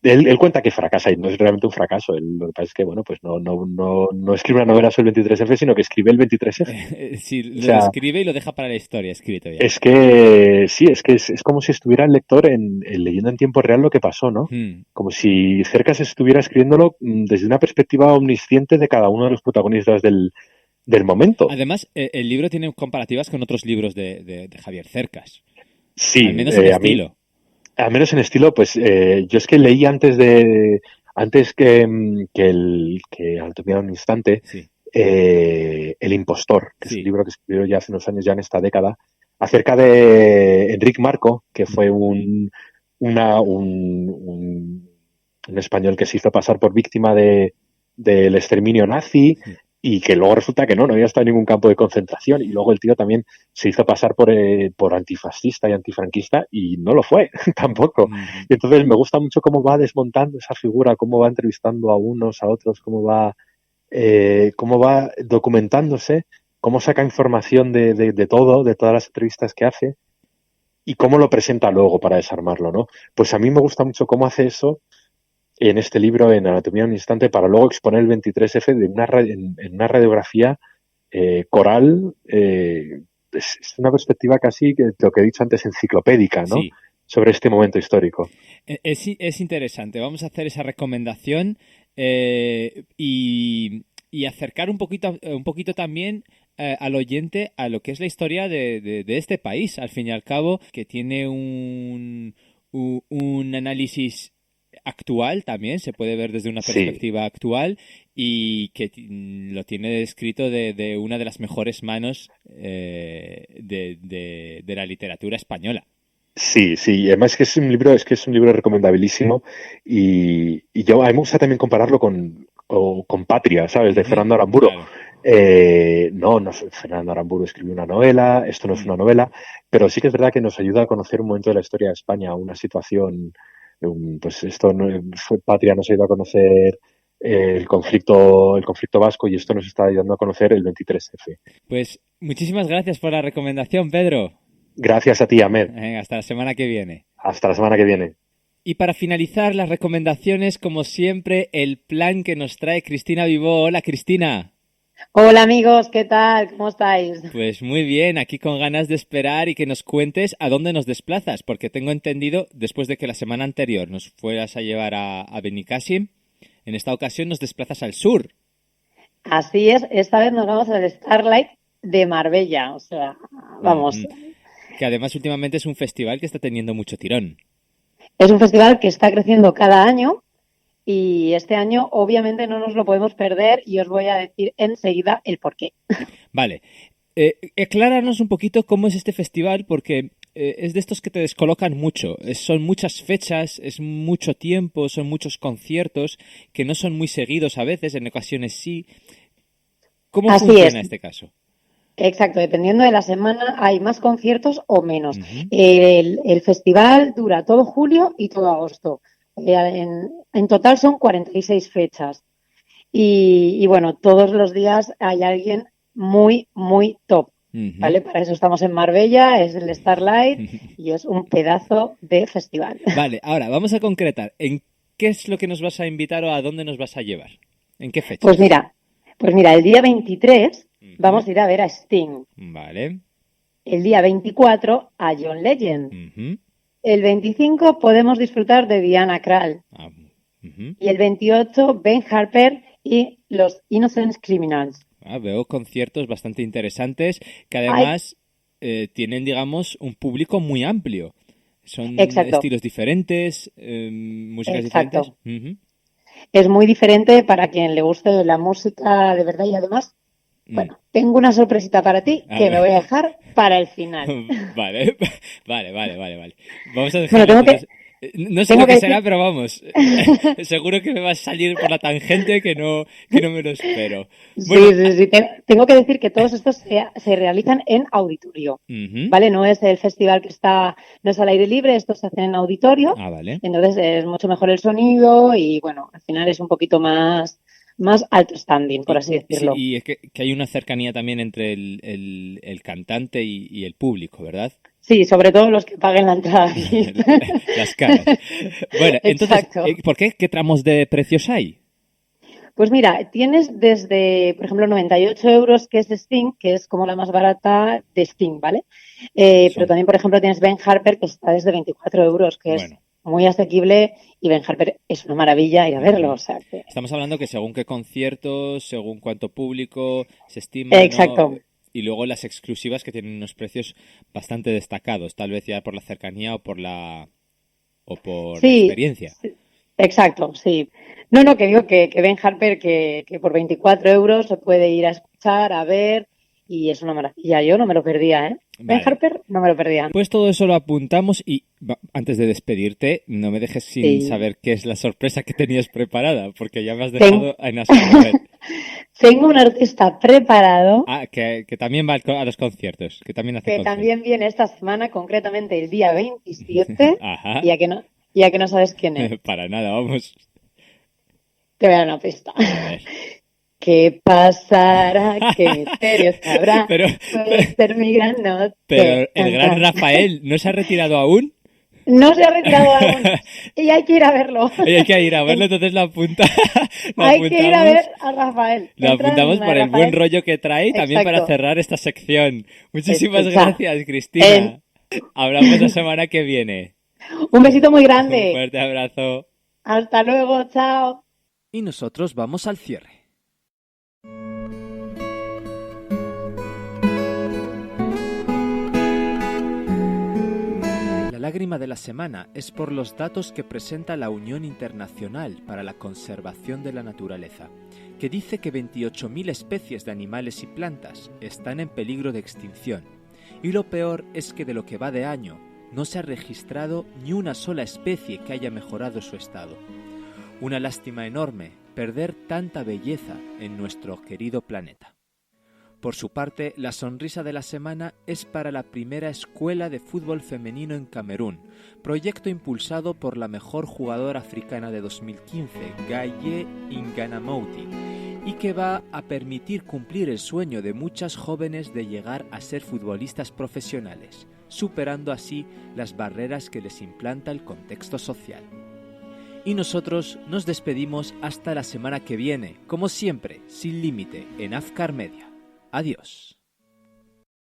Speaker 13: Él cuenta que fracasa y no es realmente un fracaso. Lo que pasa es que, bueno, pues no escribe una novela sobre el 23F, sino que escribe el 23F.
Speaker 3: Sí, lo escribe y lo deja para la historia, escrito ya.
Speaker 13: Es que, sí, es como si estuviera el lector leyendo en tiempo real lo que pasó, ¿no? Como si Cercas estuviera escribiéndolo desde una perspectiva omnisciente de cada uno de los protagonistas del momento.
Speaker 3: Además, el libro tiene comparativas con otros libros de Javier Cercas.
Speaker 13: Sí.
Speaker 3: Al menos en estilo.
Speaker 13: Al menos en estilo, pues yo es que leí antes que Anatomía de un instante, El impostor, que es un libro que escribió ya hace unos años, ya en esta década, acerca de Enric Marco, que fue un español que se hizo pasar por víctima de del exterminio nazi y que luego resulta que no había estado en ningún campo de concentración y luego el tío también se hizo pasar por antifascista y antifranquista y no lo fue tampoco. Y entonces me gusta mucho cómo va desmontando esa figura, cómo va entrevistando a unos, a otros, cómo va documentándose, cómo saca información de todo, de todas las entrevistas que hace y cómo lo presenta luego para desarmarlo, ¿no? Pues a mí me gusta mucho cómo hace eso en este libro, en Anatomía de un instante, para luego exponer el 23F en una radiografía coral. Es una perspectiva casi, lo que he dicho antes, enciclopédica, ¿no?
Speaker 3: Sí.
Speaker 13: Sobre este momento histórico.
Speaker 3: Es interesante. Vamos a hacer esa recomendación y acercar un poquito también al oyente a lo que es la historia de este país, al fin y al cabo, que tiene un análisis actual también, se puede ver desde una perspectiva actual y que lo tiene descrito de una de las mejores manos de la literatura española.
Speaker 13: Sí, además que es un libro recomendabilísimo y a mí me gusta también compararlo con Patria, ¿sabes? De Fernando Aramburu. Claro. No, Fernando Aramburu escribió una novela, esto no es una novela, pero sí que es verdad que nos ayuda a conocer un momento de la historia de España, una situación. Pues esto Patria nos ha ido a conocer el conflicto vasco y esto nos está ayudando a conocer el 23F.
Speaker 3: Pues muchísimas gracias por la recomendación, Pedro.
Speaker 13: Gracias a ti, Ahmed.
Speaker 3: Hasta la semana que viene.
Speaker 13: Hasta la semana que viene.
Speaker 3: Y para finalizar las recomendaciones, como siempre, el plan que nos trae Cristina Vivó. Hola, Cristina.
Speaker 15: Hola amigos, ¿qué tal? ¿Cómo estáis?
Speaker 3: Pues muy bien, aquí con ganas de esperar y que nos cuentes a dónde nos desplazas, porque tengo entendido, después de que la semana anterior nos fueras a llevar a Benicàssim, en esta ocasión nos desplazas al sur.
Speaker 15: Así es, esta vez nos vamos al Starlight de Marbella, o sea, vamos.
Speaker 3: Que además últimamente es un festival que está teniendo mucho tirón.
Speaker 15: Es un festival que está creciendo cada año. Y este año, obviamente, no nos lo podemos perder y os voy a decir enseguida el porqué.
Speaker 3: Vale. Acláranos un poquito cómo es este festival, porque es de estos que te descolocan mucho. Son muchas fechas, es mucho tiempo, son muchos conciertos que no son muy seguidos a veces, en ocasiones sí. ¿Cómo funciona este caso?
Speaker 15: Exacto, dependiendo de la semana hay más conciertos o menos. El festival dura todo julio y todo agosto. En total son 46 fechas y bueno, todos los días hay alguien muy, muy top, ¿vale? Para eso estamos en Marbella, es el Starlight y es un pedazo de festival.
Speaker 3: Vale, ahora vamos a concretar, ¿en qué es lo que nos vas a invitar o a dónde nos vas a llevar? ¿En qué fecha?
Speaker 15: Pues mira, el día 23 vamos a ir a ver a Sting.
Speaker 3: Vale.
Speaker 15: El día 24 a John Legend. El 25 podemos disfrutar de Diana Krall. Y el 28 Ben Harper y los Innocent Criminals.
Speaker 3: Veo conciertos bastante interesantes que además tienen, digamos, un público muy amplio. Son estilos diferentes, músicas diferentes.
Speaker 15: Es muy diferente para quien le guste la música de verdad y además... Bueno, tengo una sorpresita para ti que me voy a dejar para el final.
Speaker 3: Vale. Vamos a dejarlo. No sé lo que será, pero vamos. Seguro que me va a salir por la tangente que no me lo espero. Bueno,
Speaker 15: sí. Tengo que decir que todos estos se realizan en auditorio, ¿vale? No es el festival que no es al aire libre, estos se hacen en auditorio.
Speaker 3: Vale.
Speaker 15: Entonces es mucho mejor el sonido y bueno, al final es un poquito más alto standing, por así decirlo.
Speaker 3: Sí, y es que hay una cercanía también entre el cantante y el público, ¿verdad?
Speaker 15: Sí, sobre todo los que paguen la entrada.
Speaker 3: Las caras. Bueno, entonces, ¿por qué? ¿Qué tramos de precios hay?
Speaker 15: Pues mira, tienes desde, por ejemplo, 98 euros, que es Sting, que es como la más barata de Sting, ¿vale? Pero también, por ejemplo, tienes Ben Harper, que está desde 24 euros, que es muy asequible, y Ben Harper es una maravilla ir a verlo. O sea, que...
Speaker 3: Estamos hablando que según qué conciertos, según cuánto público se estima,
Speaker 15: exacto,
Speaker 3: ¿no? Y luego las exclusivas que tienen unos precios bastante destacados, tal vez ya por la cercanía o por la experiencia.
Speaker 15: Sí, exacto, sí. No, que digo que Ben Harper que por 24 euros se puede ir a escuchar, a ver, y es una maravilla. Yo no me lo perdía, ¿eh? Ben Harper no me lo perdía.
Speaker 3: Pues todo eso lo apuntamos y antes de despedirte, no me dejes sin saber qué es la sorpresa que tenías preparada, porque ya me has dejado en asco.
Speaker 15: Tengo un artista preparado.
Speaker 3: Que también va a los conciertos, que también hace
Speaker 15: conciertos. También viene esta semana, concretamente el día 27.
Speaker 3: Ajá.
Speaker 15: Ya que no sabes quién es.
Speaker 3: Para nada, vamos.
Speaker 15: Te voy a dar una pista. A ver. ¿Qué pasará? ¿Qué misterio sabrá? Puede ser mi gran noche.
Speaker 3: Pero el gran Rafael, ¿no se ha retirado aún?
Speaker 15: No se ha retirado aún. Y hay que ir a verlo.
Speaker 3: Hay que ir a verlo, entonces lo apunta.
Speaker 15: Hay que ir a ver a Rafael.
Speaker 3: Lo apuntamos por el buen rollo que trae y también para cerrar esta sección. Muchísimas gracias, Cristina. Hablamos la semana que viene.
Speaker 15: Un besito muy grande.
Speaker 3: Un fuerte abrazo.
Speaker 15: Hasta luego, chao.
Speaker 1: Y nosotros vamos al cierre. La lágrima de la semana es por los datos que presenta la Unión Internacional para la Conservación de la Naturaleza, que dice que 28.000 especies de animales y plantas están en peligro de extinción. Y lo peor es que de lo que va de año no se ha registrado ni una sola especie que haya mejorado su estado. Una lástima enorme perder tanta belleza en nuestro querido planeta. Por su parte, la sonrisa de la semana es para la primera escuela de fútbol femenino en Camerún, proyecto impulsado por la mejor jugadora africana de 2015, Gaye Inganamouti, y que va a permitir cumplir el sueño de muchas jóvenes de llegar a ser futbolistas profesionales, superando así las barreras que les implanta el contexto social. Y nosotros nos despedimos hasta la semana que viene, como siempre, sin límite, en Afkar Media. Adiós.